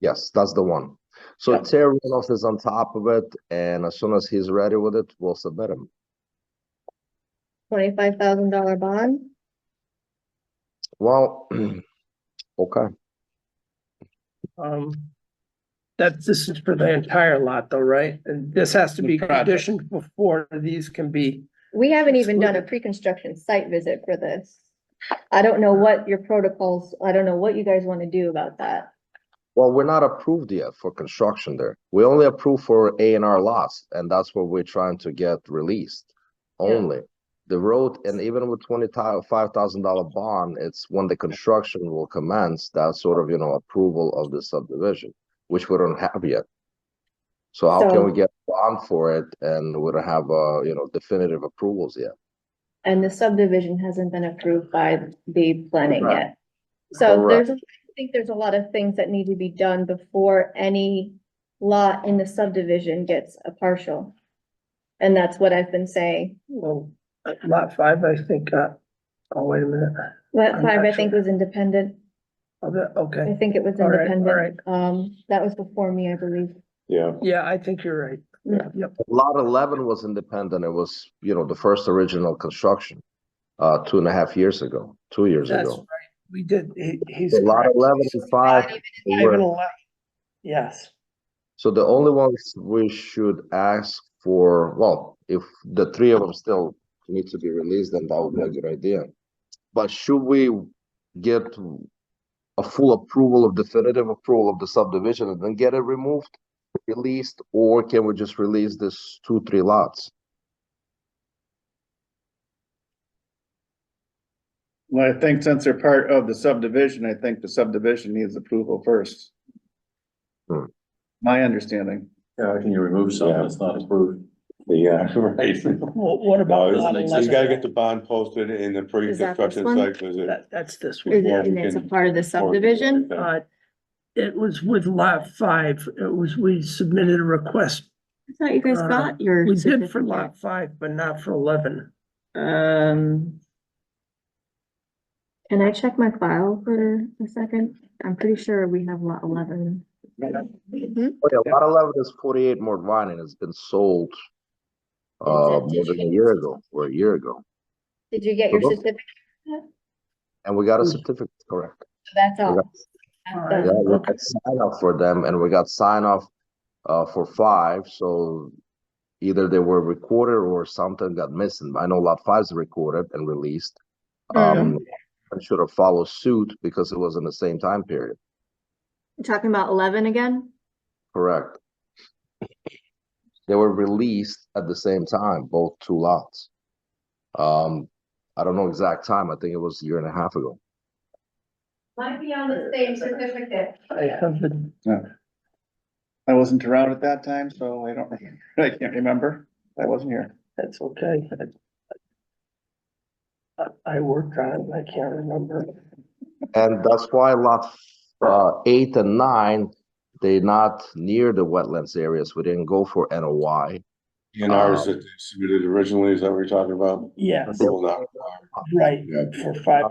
Yes, that's the one. So Yep. Terry Reynolds is on top of it, and as soon as he's ready with it, we'll submit him. $25,000 bond. Well, okay. This is for the entire lot though, right? And this has to The be project. conditioned before these can be. We haven't even done a Excluded. pre-construction site visit for this. I don't know what your protocols, I don't know what you guys want to do about that. Well, we're not approved yet for construction there. We only approved for A&R lots, and that's what we're trying to get released only. The road, and even with $25,000 bond, it's when the construction will commence, that sort of, you know, approval of the subdivision, which we don't have yet. So how can we So- get bond for it and we don't have, you know, definitive approvals yet? And the subdivision hasn't been approved by the planning Correct. yet. So Correct. I think there's a lot of things that need to be done before any lot in the subdivision gets a partial. And that's what I've been saying. Well, lot 5, I think, oh, wait a minute. Lot I'm 5, not I think, sure. was independent. I I Okay, think it was All right, all independent. That was before me, I believe. Yeah, yeah, I think you're right. Yeah. Yep, Lot 11 was independent. It was, you know, the first original construction, 2.5 years ago, 2 years that's ago. right. We did, he's So lot correct. 11 and 5, they 5 and were- 11. Yes, so the only ones we should ask for, well, if the 3 of them still need to be released, then that would be a good idea. But should we get a full approval of definitive approval of the subdivision and then get it removed, released, or can we just release this 2-3 lots? Well, I think since they're part of the subdivision, I think the subdivision needs approval first. Hmm. My understanding. Yeah, how can you remove something that's not approved? yeah, right. well, what about No, lot he's gotta 11? get the bond posted in the Is that this pre-construction one? site visit. That's this Is one. it, Yeah, and we it's a can- part of the subdivision? It was with lot 5. It was, we submitted a request. I thought you guys got your. We did for certificate. lot 5, but not for 11. Can I check my file for a second? I'm pretty sure we have lot 11. Oh yeah, lot 11 is 48 Mort Vine, and it's been sold more than a year ago, or a year ago. Did you get your Uh-huh. certificate? And we got a certificate, correct? That's We all. got- That's Yeah, done. we got sign off for them, and we got sign off for 5, so either they were recorded or something got missing. I know lot 5 is recorded and released. Mhm. should have followed suit because it was in the same time period. You're talking about 11 again? Correct. They were released at the same time, both two lots. I don't know exact time. I think it was a year and a half ago. Might be on the same certificate. I have the, I wasn't around at that time, so I don't, I can't remember. I wasn't here. that's okay. I worked on it, I can't remember. And that's why lot 8 and 9, they're not near the wetlands areas. We didn't go for NOI. DNRs that they submitted originally, is that what you're talking about? Yes, They will not, right, yeah, for 5.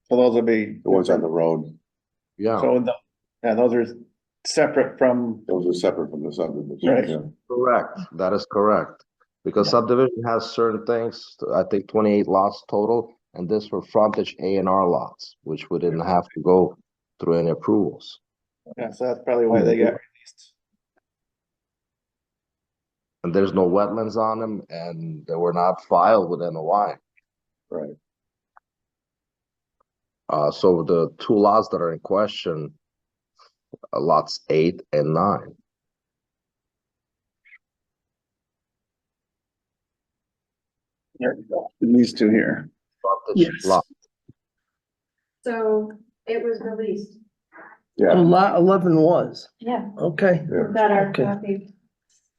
So those would be, the ones on the road, Yeah, so, yeah, those are separate from, those are separate from the subdivision. Right. Yeah. correct. That is correct. Because Yeah. subdivision has certain things, I think 28 lots total, and this were frontage A&R lots, which we didn't have to go through any approvals. yeah, so that's probably why they got released. And there's no wetlands on them, and they were not filed with NOI. Right. So the two lots that are in question, lots 8 and 9. There we go. These two here. Frontage Yes. lot. So it was released. Yeah, Lot 11 was, Yeah. okay. We've got our Okay. copy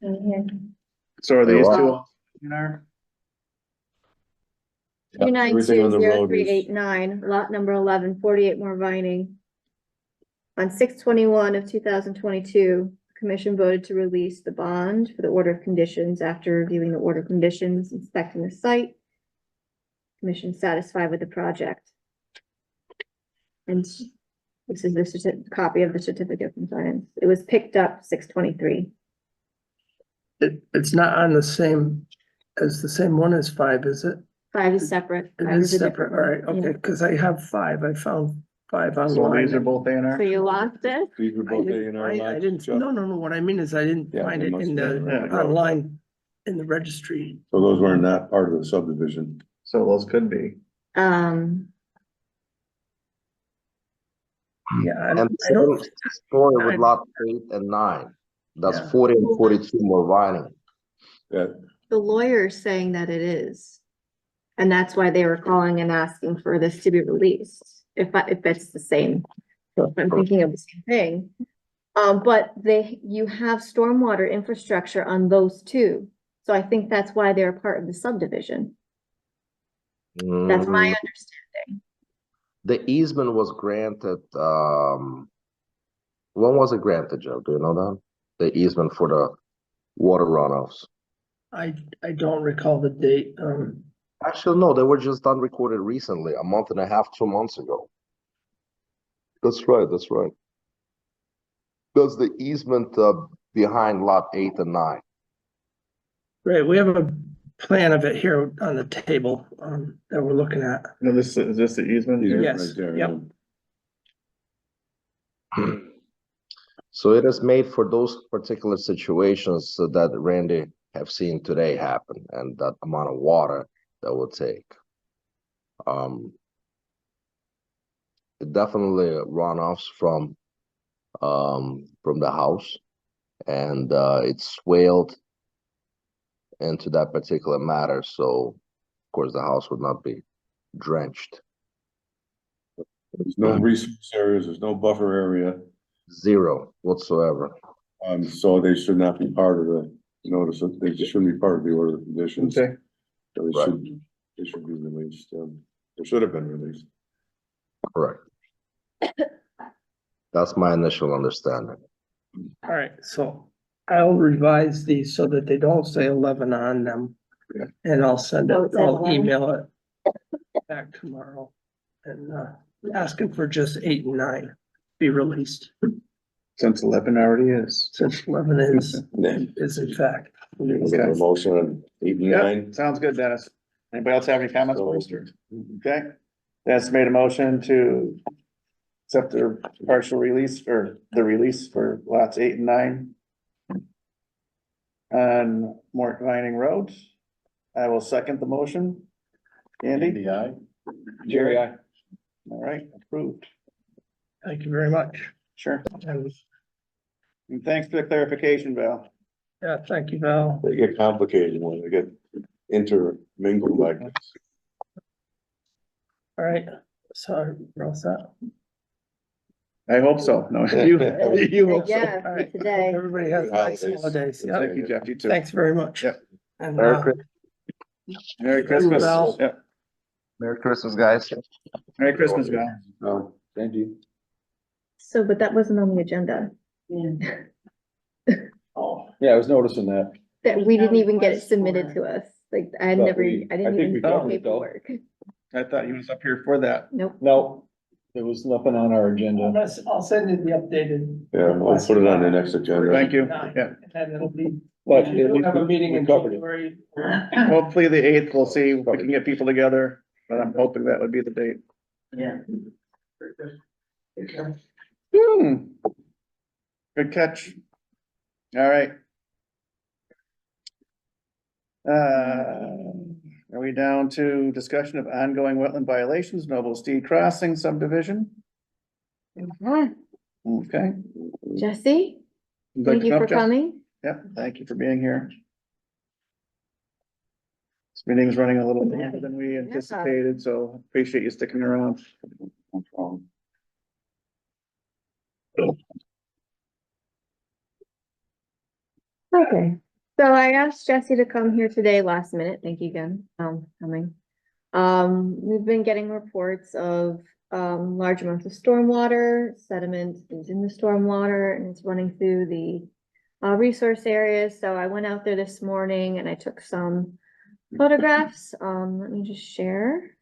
in here. So are They these are. two? In our, Yeah, everything on the road is- 2920389, lot number 11, 48 More Vining. On 6/21 of 2022, the commission voted to release the bond for the order of conditions after reviewing the order of conditions, inspecting the site. Commission satisfied with the project. And this is the copy of the certificate of compliance. It was picked up 6/23. It's not on the same, as the same one as 5, is it? 5 is separate. It 5 is a separate, different all right, one, yeah. okay, because I have 5, I found 5 so online. these are both A and So R? you lost it? these were I both didn't, A&R I lots. didn't, Chuck? no, what I mean is I didn't Yeah, find they it must in have the, been right. online, in the registry. So those were not part of the subdivision. So those could be. Yeah, And I don't, same story with I- lot 8 and 9. That's Yeah. 40 and 42 more Vining. Yeah, The lawyer's saying that it is. And that's why they were calling and asking for this to be released, if it's the same. If I'm thinking of the same thing. But you have stormwater infrastructure on those two. So I think that's why they're part of the subdivision. That's my Mm, understanding. The easement was granted, when was it granted, Joe? Do you know that? The easement for the water runoffs. I don't recall the date, Actually, no, they were just done recorded recently, a month and a half, 2 months ago. That's right, that's right. That's the easement, behind lot 8 and 9. right, we have a plan of it here on the table, that we're looking at. No, is this the easement yeah, here? Yes, right there, yep. yeah. So it is made for those particular situations that Randy have seen today happen, and that amount of water that will take. It definitely runoffs from the house, and it's swaled into that particular matter, so of course the house would not be drenched. There's no resource areas, there's no buffer area, Zero whatsoever. so they should not be part of the notice, they just shouldn't be part of the order of conditions. Okay, So they should be released, they should have been released. Correct. That's my initial understanding. All right, so I'll revise these so that they don't say 11 on them. Yeah. And I'll send it, Oh, it says I'll 11? email it back tomorrow. And, asking for just 8 and 9 be released, since 11 already is. since 11 is in fact. Is there a motion on 8 and 9? Yep, sounds good, Dennis. Anybody else have any comments, please? Okay, Dennis made a motion to accept the partial release or the release for lots 8 and 9 on Mort Vining Road. I will second the motion. Andy, ABI? Jerry, I. All right, approved. Thank you very much. Sure. And, And thanks for the clarification, Val. yeah, thank you, Val. They get complicated when they get intermingled like this. All right, so we're all set. I hope so. No, you hope so. Yeah, All right. today. Everybody has nice Holidays. holidays. Yeah, Thank you, Jeff. You too. thanks very much. Yep. And, Merry Christmas. Val. Yep. Merry Christmas, guys. Merry Christmas, Val. Oh, thank you. So, but that wasn't on the agenda. Yeah. Oh, Yeah, I was noticing that. That we didn't even get it Request submitted for- to us. Like, I had But never, we- I I didn't think even we see covered it, though. paperwork. I thought he was up here for that. Nope. No, there was nothing on our agenda. I'll send you the updated. Yeah, we'll put it on the next agenda. Thank you. Yeah. And it'll be. But We'll have a meeting in covered it. January. Hopefully the 8th, we'll see if we can get people together, but I'm hoping that would be the date. Yeah. Good catch. All right. Are we down to discussion of ongoing wetland violations, Noble Steed Crossing subdivision? Okay. Jesse, Would like thank to you come for up, Jeff? coming. Yep, thank you for being here. This meeting's running a little longer than we anticipated, so appreciate you sticking around. No problem. Okay, so I asked Jesse to come here today last minute. Thank you again, for coming. We've been getting reports of, large amounts of stormwater, sediment is in the stormwater and it's running through the resource areas. So I went out there this morning and I took some photographs. Let me just share.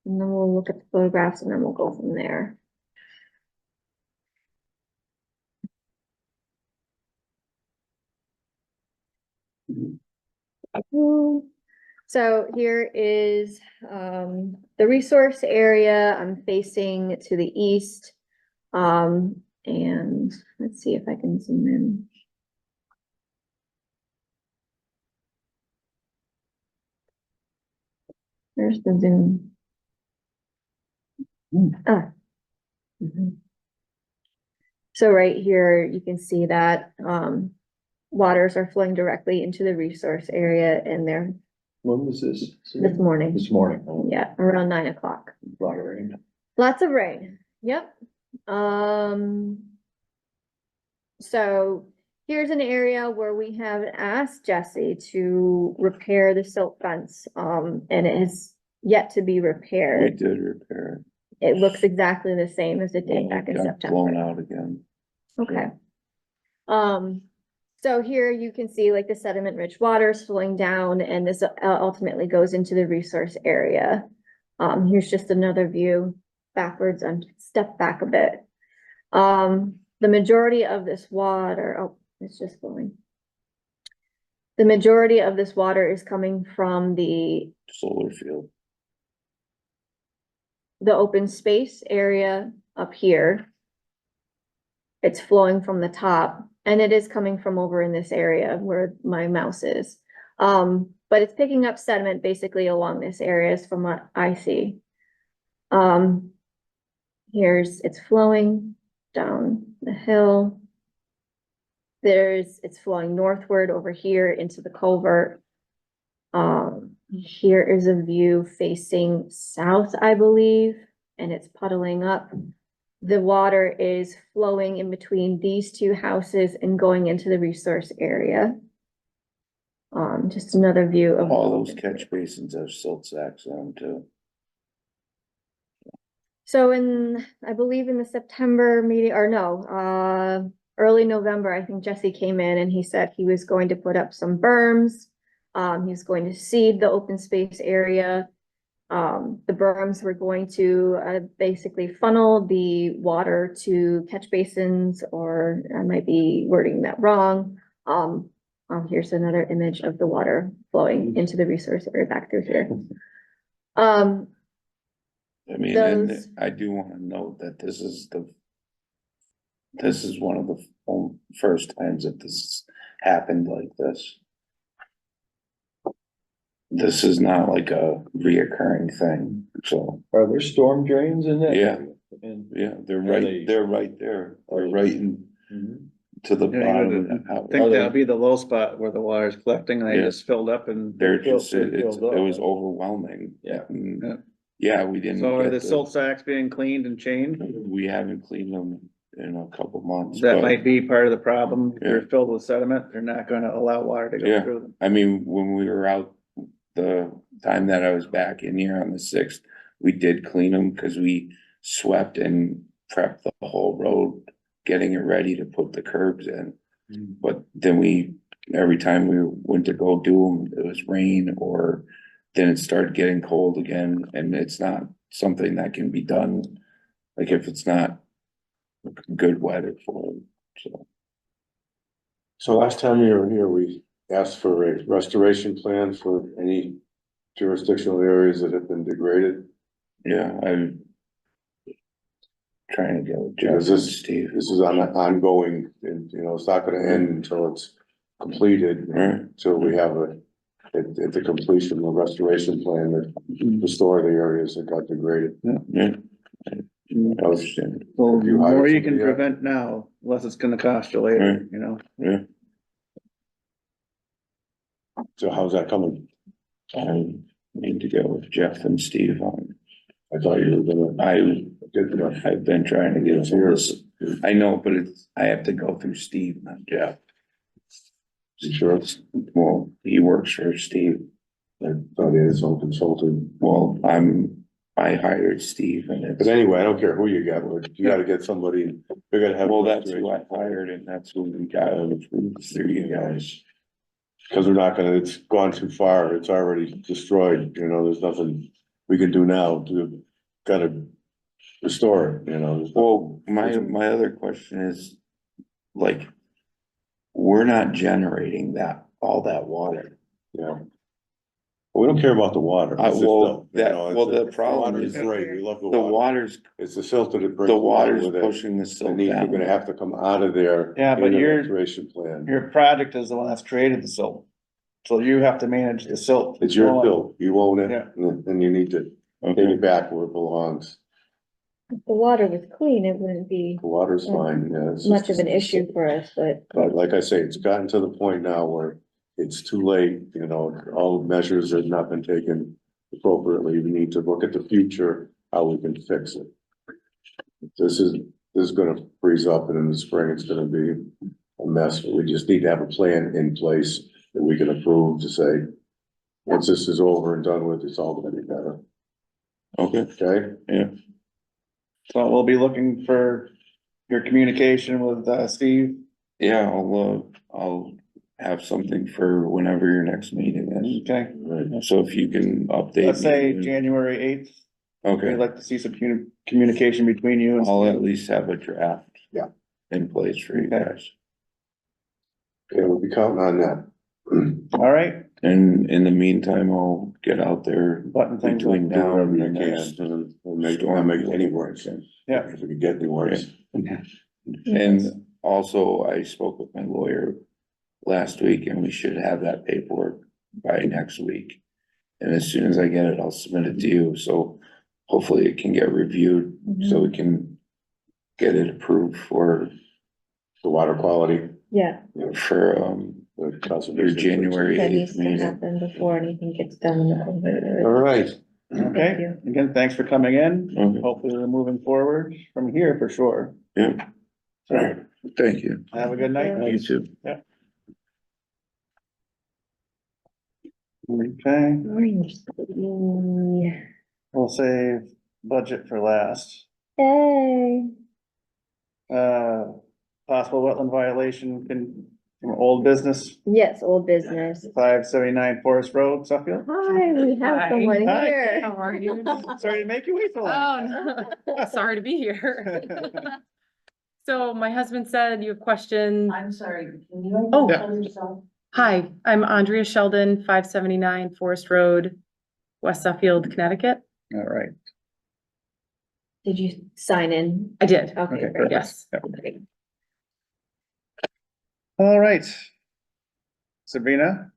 And then we'll look at the photographs and then we'll go from there. So here is the resource area. I'm facing to the east. And let's see if I can zoom in. There's the zoom. Ah. Mhm. So right here, you can see that waters are flowing directly into the resource area and they're When was this? this morning. This morning. Oh, Yeah, around 9 o'clock. lot of rain. Lots of rain. Yep. So here's an area where we have asked Jesse to repair the silt fence, and it has yet to be We repaired. did repair It looks exactly the same as it it. did back in Got September. blown out again. Okay. So here you can see like the sediment rich waters flowing down and this ultimately goes into the resource area. Here's just another view backwards and step back a bit. The majority of this water, oh, it's just flowing. The majority of this water is coming from the Solar field. open space area up here. It's flowing from the top and it is coming from over in this area where my mouse is. But it's picking up sediment basically along this area is from what I see. It's flowing down the hill. It's flowing northward over here into the culvert. Here is a view facing south, I believe, and it's puddling up. The water is flowing in between these two houses and going into the resource area. Just another view of. All those catch basins have silt sacks on them too. So I believe in the September meeting, or no, early November, I think Jesse came in and he said he was going to put up some berms. He's going to seed the open space area. The berms were going to basically funnel the water to catch basins, or I might be wording that wrong. Here's another image of the water flowing into the resource area back through here. I mean, and Those- I do wanna note that this is one of the first times that this happened like this. this is not like a reoccurring thing, so, Are there storm drains in that? Yeah. area? And, yeah, they're Are they- right, they're right there, they're right in, to the Yeah, you bottom would of the house. think that'll be the low spot where the water's collecting, and they Yeah. just filled up and. They're filled- just, it filled up. was overwhelming. Yeah. And, Yeah. Yeah, we didn't. So are get the silt sacks being cleaned and changed? We haven't cleaned them in a couple months. That but- might be part of the problem. If they're Yeah. filled with sediment, they're not gonna allow water to go Yeah. through them. I mean, when we were out, the time that I was back in here on the 6th, we did clean them because we swept and prepped the whole road, getting it ready to put the curbs in. But then every time we went to go do them, it was rain or then it started getting cold again, and it's not something that can be done, like if it's not good weather for it, so. So last time you were here, we asked for a restoration plan for any jurisdictional areas that have been degraded. Yeah, I'm trying to get with Jeff Because and this, Steve. this is ongoing, and, you know, it's not gonna end until it's completed. Right. Till we have at the completion of the restoration plan that restore the areas that got degraded. Yeah. That was- Well, If the you hire more you can somebody, prevent now, less it's gonna cost you later, you know? Yeah, So how's that coming? I need to go with Jeff and Steve on. I thought you were gonna. I've been trying to get through this. I know, but I have to go through Steve, not Jeff. Sure. Well, he works for Steve. I thought he had his own consultant. Well, I hired Steve and But it's, anyway, I don't care who you got, but you gotta get somebody, you're gonna have. well, that's who I hired and that's who we got through you guys. Cause we're not gonna, it's gone too far, it's already destroyed, you know, there's nothing we can do now to, gotta restore it, you know. there's Well, nothing- my other question is, like, we're not generating all that water. Yeah. Well, we don't care about the water. It's just Well, you that, know, well, it's- the problem water's is, great, we love the the water. water's, It's the silt that it brings. the along water's with it. pushing the The silt need, you're gonna down. have to come out of there. Yeah, but in the you're- restoration plan. Your project is the one that's created the silt. So you have to manage the silt. It's your fill, you own it, Yeah. and you need to take Okay, it back where it belongs. If the water was clean, it wouldn't be The water's fine, yeah. it's much just- of an issue for us, but But like I say, it's gotten to the point now where it's too late, you know, all the measures have not been taken appropriately. We need to look at the future, how we can fix it. This is gonna freeze up and in the spring it's gonna be a mess, but we just need to have a plan in place that we can approve to say, once this is over and done with, it's all gonna be better, okay, okay? yeah, So we'll be looking for your communication with, Steve. yeah, I'll have something for whenever your next meeting is. Okay, So if you can update. let's say me. January 8th. Okay, We'd like to see some communication between you and. I'll at least have a draft. Yeah. In place for you Okay. guys. Okay, we'll be counting on that. All right, And in the meantime, I'll get out there button things up. between Do now whatever and you then. can, and make it any worse. Yeah. If we can get any worse. And also, I spoke with my lawyer last week and we should have that paperwork by next week. And as soon as I get it, I'll submit it to you, so hopefully it can get reviewed, so we can get it approved for, The water quality, yeah, the your conservation. January that 8th needs to meeting. happen before anything gets done. All right, Okay, again, thanks for coming in. Okay. Hopefully we're moving forward from here for sure. Yeah, So thank you. have a good night. You too. Okay, Yay. we'll save budget for last. Possible wetland violation from old business, Yes, old business. 579 Forest Road, Suffield. Hi, we have Hi. someone Hi. here. How are you? Sorry to make you wait so long. Oh, no, sorry to be here. So my husband said you have questions. I'm sorry, can you Oh. identify yourself? Hi, I'm Andrea Sheldon, 579 Forest Road, West Suffield, Connecticut. All right, Did you sign in? I did, Okay, Okay, great. yes. Great. all right. Sabrina,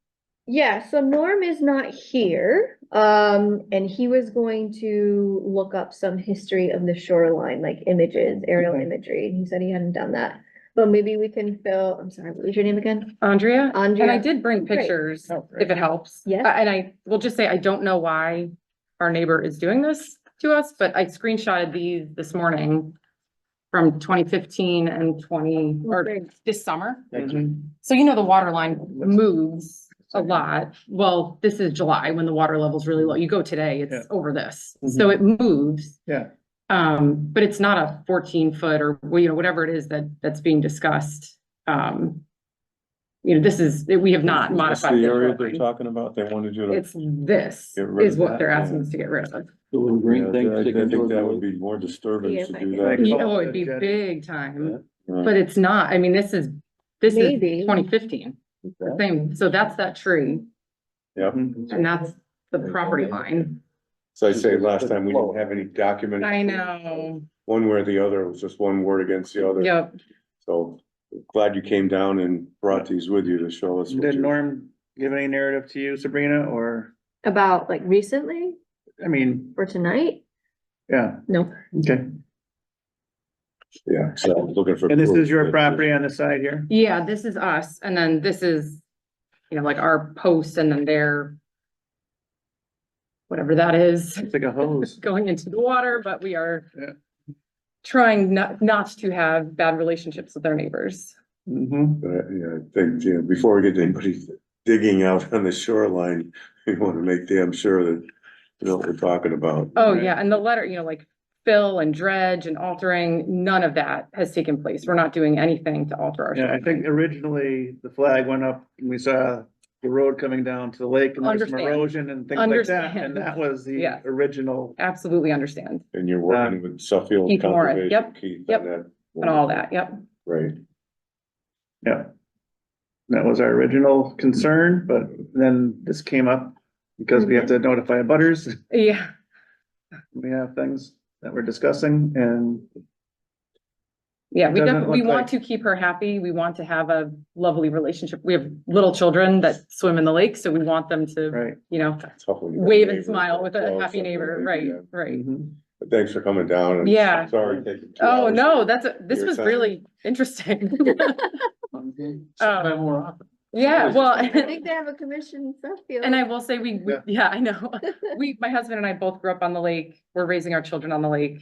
Yeah, so Norm is not here, and he was going to look up some history of the shoreline, like images, aerial Okay. imagery, and he said he hadn't done that. But maybe we can fill, I'm sorry, what was your name again? Andrea? Andrea. And I did bring Great. pictures, Oh, great. if it helps. Yes. And I will just say, I don't know why our neighbor is doing this to us, but I screenshotted these this morning from 2015 and or Great. this summer. Mhm. So you know, the water line moves a lot. Well, this is July when the water level's really low. You go today, Yeah. it's over this. So it moves. Yeah. But it's not a 14-foot or, well, you know, whatever it is that's being discussed. You know, this is, we have not Is this modified. the the area they're shoreline. talking about, they wanted you to. It's this Get rid is of what that, they're asking yeah. us to get rid of. The little green Yeah, thing I sticking think toward that the would road. be more disturbing Yeah, to if I do could- that. Like- Oh, it'd be Yeah. big time, Right. but it's not. I mean, this is Maybe. 2015. The same, so that's that tree Yep. and that's the property line. So I say last time we didn't have any documents. I know. One way or the other, it was just one word against the other. Yep. So glad you came down and brought these with you to show us. what Did you- Norm give any narrative to you, Sabrina, or, About like recently I mean, or tonight? yeah, No. okay. Yeah, so looking for. And this proof is your that- property on the side here? Yeah, this is us, and then this is, you know, like our post and then their whatever that is, It's like a hose. going into the water, but we are Yeah. trying not to have bad relationships with our neighbors. Mm-hmm. Yeah, I think, you know, before we get to anybody digging out on the shoreline, we want to make damn sure that you know what we're talking about. Oh, Right. yeah, and the letter, you know, like fill and dredge and altering, none of that has taken place. We're not doing anything to alter our. Yeah, I think shoreline. originally the flag went up and we saw the road coming down to the lake and there's some Understand. erosion and things like that. Understand. And that was the Yeah. original. Absolutely understand, And you're working with Suffield Keith Moran, Conservation. yep, Keith, yep, on that. and all that, yep. Right. Yeah. That was our original concern, but then this came up because we have to notify butters. Yeah, We have things that we're discussing and yeah, we Doesn't definitely, we look want like- to keep her happy. We want to have a lovely relationship. We have little children that swim in the lake, so we want them to, right. you know, Tough when you got wave and neighbors smile with that a close, happy I neighbor, think, right, yeah. right. Mhm. But thanks for coming down and. Yeah. Sorry. taking 2 Oh, hours. no, this Your was time. really interesting. Sometime more often. Yeah, well, I think they have a commission in Suffield. and I will say Yeah. yeah, I know. My husband and I both grew up on the lake. We're raising our children on the lake.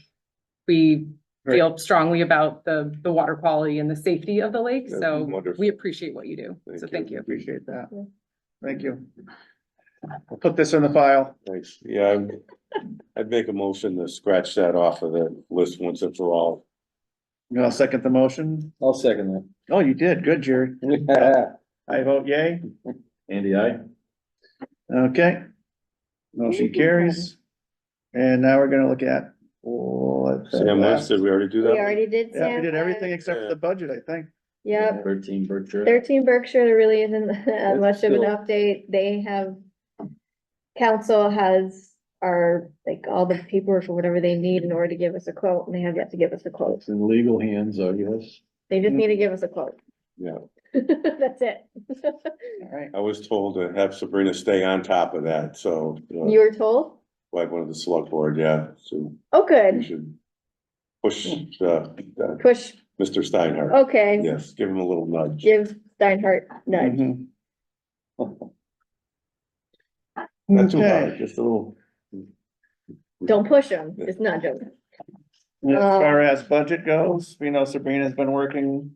We feel strongly about the water quality and the safety of the lake, That's so wonderful. we appreciate what you do. So thank you. Appreciate that. Yeah. Thank you. I'll put this in the file. Thanks. Yeah, I'd make a motion to scratch that off of the list once and for all. I'll second the motion. I'll second Oh, you did. Good, Jerry. that. I vote yay. Andy, I. Okay. Motion carries. And now we're gonna look at. Sam West, did we already do that? We already did. Yeah, we Sam did everything West. except for the budget, I think. Yep, 13 Berkshire. 13 Berkshire, there really isn't much of an still- update. They have. Council has like all the paperwork or whatever they need in order to give us a quote, and they have yet to give us a quote. It's in legal hands, I guess. They just need to give us a quote. Yeah, That's it. All right. I was told to have Sabrina stay on top of that, so. You were told? Like one of the select board, yeah, so Oh, we good. should push, Push, Mr. Steinhardt. okay. Yes, give him a little nudge. Give Steinhardt nudge. Mhm. Not too Okay. hard, just a little. Don't push them, just nudge them. As far as budget goes, we know Sabrina's been working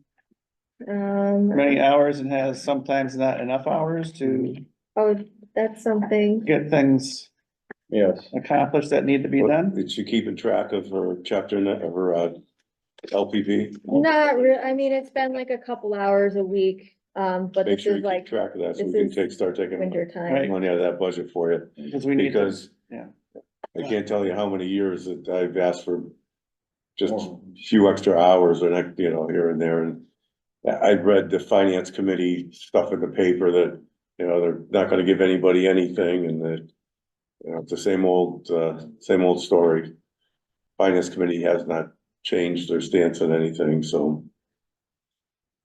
many hours and has sometimes not enough hours to Oh, that's something. get things Yes. accomplished that need to be done. Is she keeping track of her chapter, of her, LPV? Not real, I mean, it's been like a couple hours a week, but Make this sure you is keep like track of that, so we this can is start taking winter time. Right. money out of that budget for you. Because we need to, Because yeah. I can't tell you how many years that I've asked for just a few extra hours or like, you know, here and there. And I've read the finance committee stuff in the paper that, you know, they're not gonna give anybody anything and that, you know, it's the same old story. Finance committee has not changed their stance on anything, so.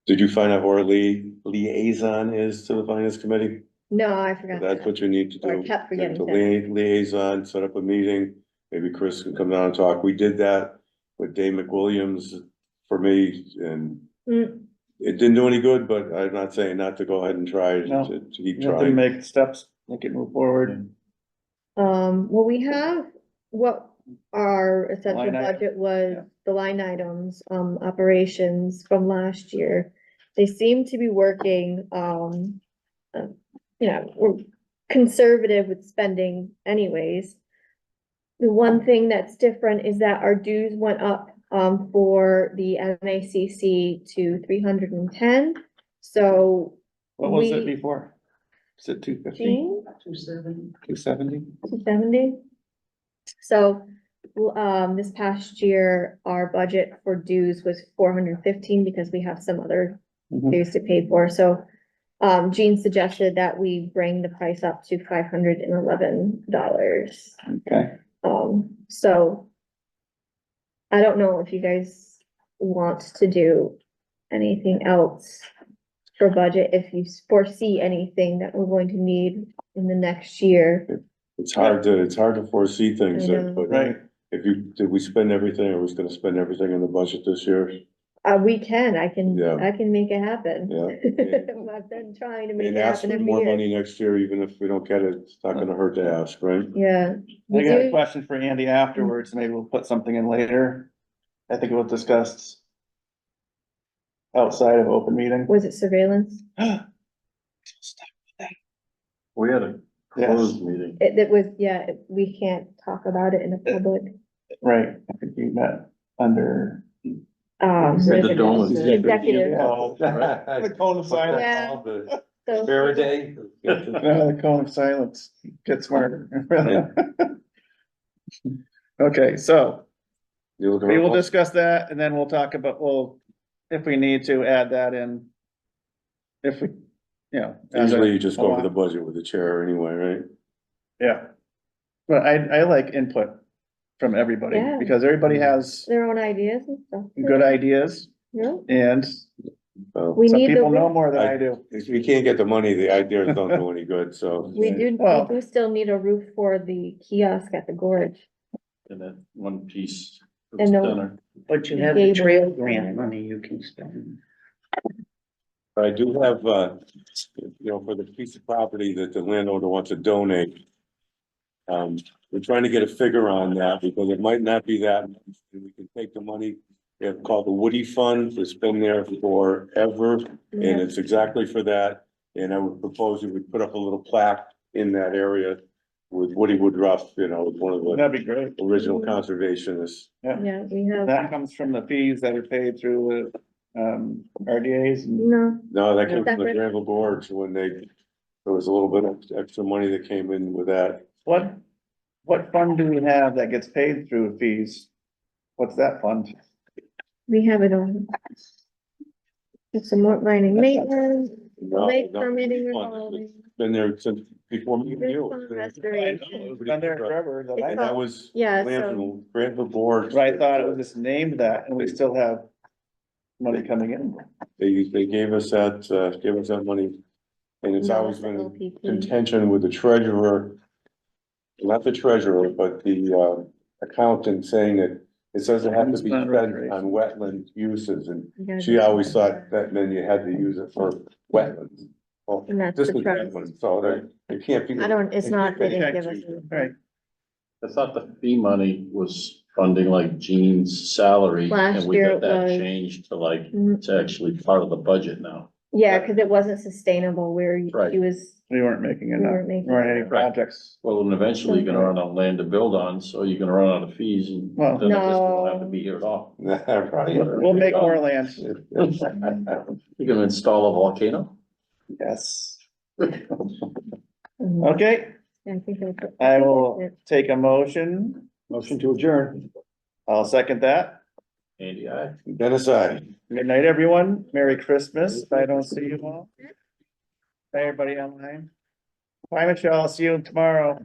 Did you find out who our liaison is to the finance committee? No, I forgot That's that. what you need to Or I do. kept forgetting To to. liaison, set up a meeting, maybe Chris can come down and talk. We did that with Dave McWilliams for me, and Mm, it didn't do any good, but I'm not saying not to go ahead and try No. to keep You have to trying. make steps, make it move forward. well, we have what our essential Line item, budget was, yeah. the line items, operations from last year. They seem to be working, we're conservative with spending anyways. The one thing that's different is that our dues went up, for the MACC to 310. So What was it we- before? Is it 250? Jean? 270. 270? 270. So, this past year, our budget for dues was 415 because we have some other Mhm. dues to pay for, so. Jean suggested that we bring the price up to $511. Okay, So. I don't know if you guys want to do anything else for budget, if you foresee anything that we're going to need in the next year. It's hard to foresee things, I know. but right. did we spend everything, or was gonna spend everything in the budget this year? We can, I can Yeah. make it happen. Yeah. I've been trying to make And it ask happen for every more year. money next year, even if we don't get it, it's not gonna hurt to ask, right? Yeah. I We got a do, question for Andy afterwards, maybe we'll put something in later. I think it was discussed outside of open meeting. was it surveillance? We had a closed meeting. It was, yeah, we can't talk about it in the public. Right, I think you met under. Said the dome was- Executive, The cone of silence. Yeah. so. Faraday. The cone of silence, get smarter. Okay, so You looking we will at- discuss that and then we'll talk about, well, if we need to add that in. If we, as a- Usually you just go over the budget with the chair anyway, right? Yeah. But I like input from everybody Yeah. because everybody has Their own ideas and stuff. good ideas Yeah. and So We some need the, people know roof- more than I do. if you can't get the money, the ideas don't do any good, so. we Well- do still need a roof for the kiosk at the gorge. And that one piece. of And the- center. But you have the Gable. trail grant money you can spend. I do have, for the piece of property that the landowner wants to donate. We're trying to get a figure on that because it might not be that, much, and we can take the money. We have called the Woody Fund, it's been there forever, and it's exactly for that. And I would propose we would put up a little plaque in that area with Woody Woodruff, one of the That'd be great. original conservationists. Yeah, we have, That comes from the fees that are paid through the RDA's and no, No, that came from the Separate. Granville Gorge when there was a little bit of extra money that came in with that. what fund do we have that gets paid through fees? What's that fund? we have it on. It's a more mining maintenance, No, lake no, permitting fund. revolving. Been there since before me and Roof you. fund restoration. It's been there forever. that I And know. that was Yeah, Granville Gorge. But I thought it was just named that and we still have money coming in. They gave us that money. And it's No, always it's the been LPP. contention with the treasurer. Not the treasurer, but the accountant saying that it says it has to be spent on wetland uses, and You gotta she do always something. thought that meant you had to use it for wetlands. Well, And that's this the is trust. wetlands, so it can't be. It's not, they didn't give us. Right, I thought the fee money was funding like Jean's salary. Last And we year got it that was. changed to like, Mhm. it's actually part of the budget now. Yeah, cause it wasn't sustainable where Right. he was, we weren't making we enough, weren't making. weren't any enough. projects. Well, and eventually you're gonna run out of land to build on, so you're gonna run out of fees and Well- then I guess we don't have to be here at all. Right. We'll make more land, You're gonna install a volcano? yes. Mhm. Okay, Yeah, I think that's. I will take a motion. Motion to adjourn. I'll second that. Andy, I. Dennis, I. Good night, everyone. Merry Christmas. If I don't see you all. Bye, everybody online. Bye, Michelle. I'll see you tomorrow.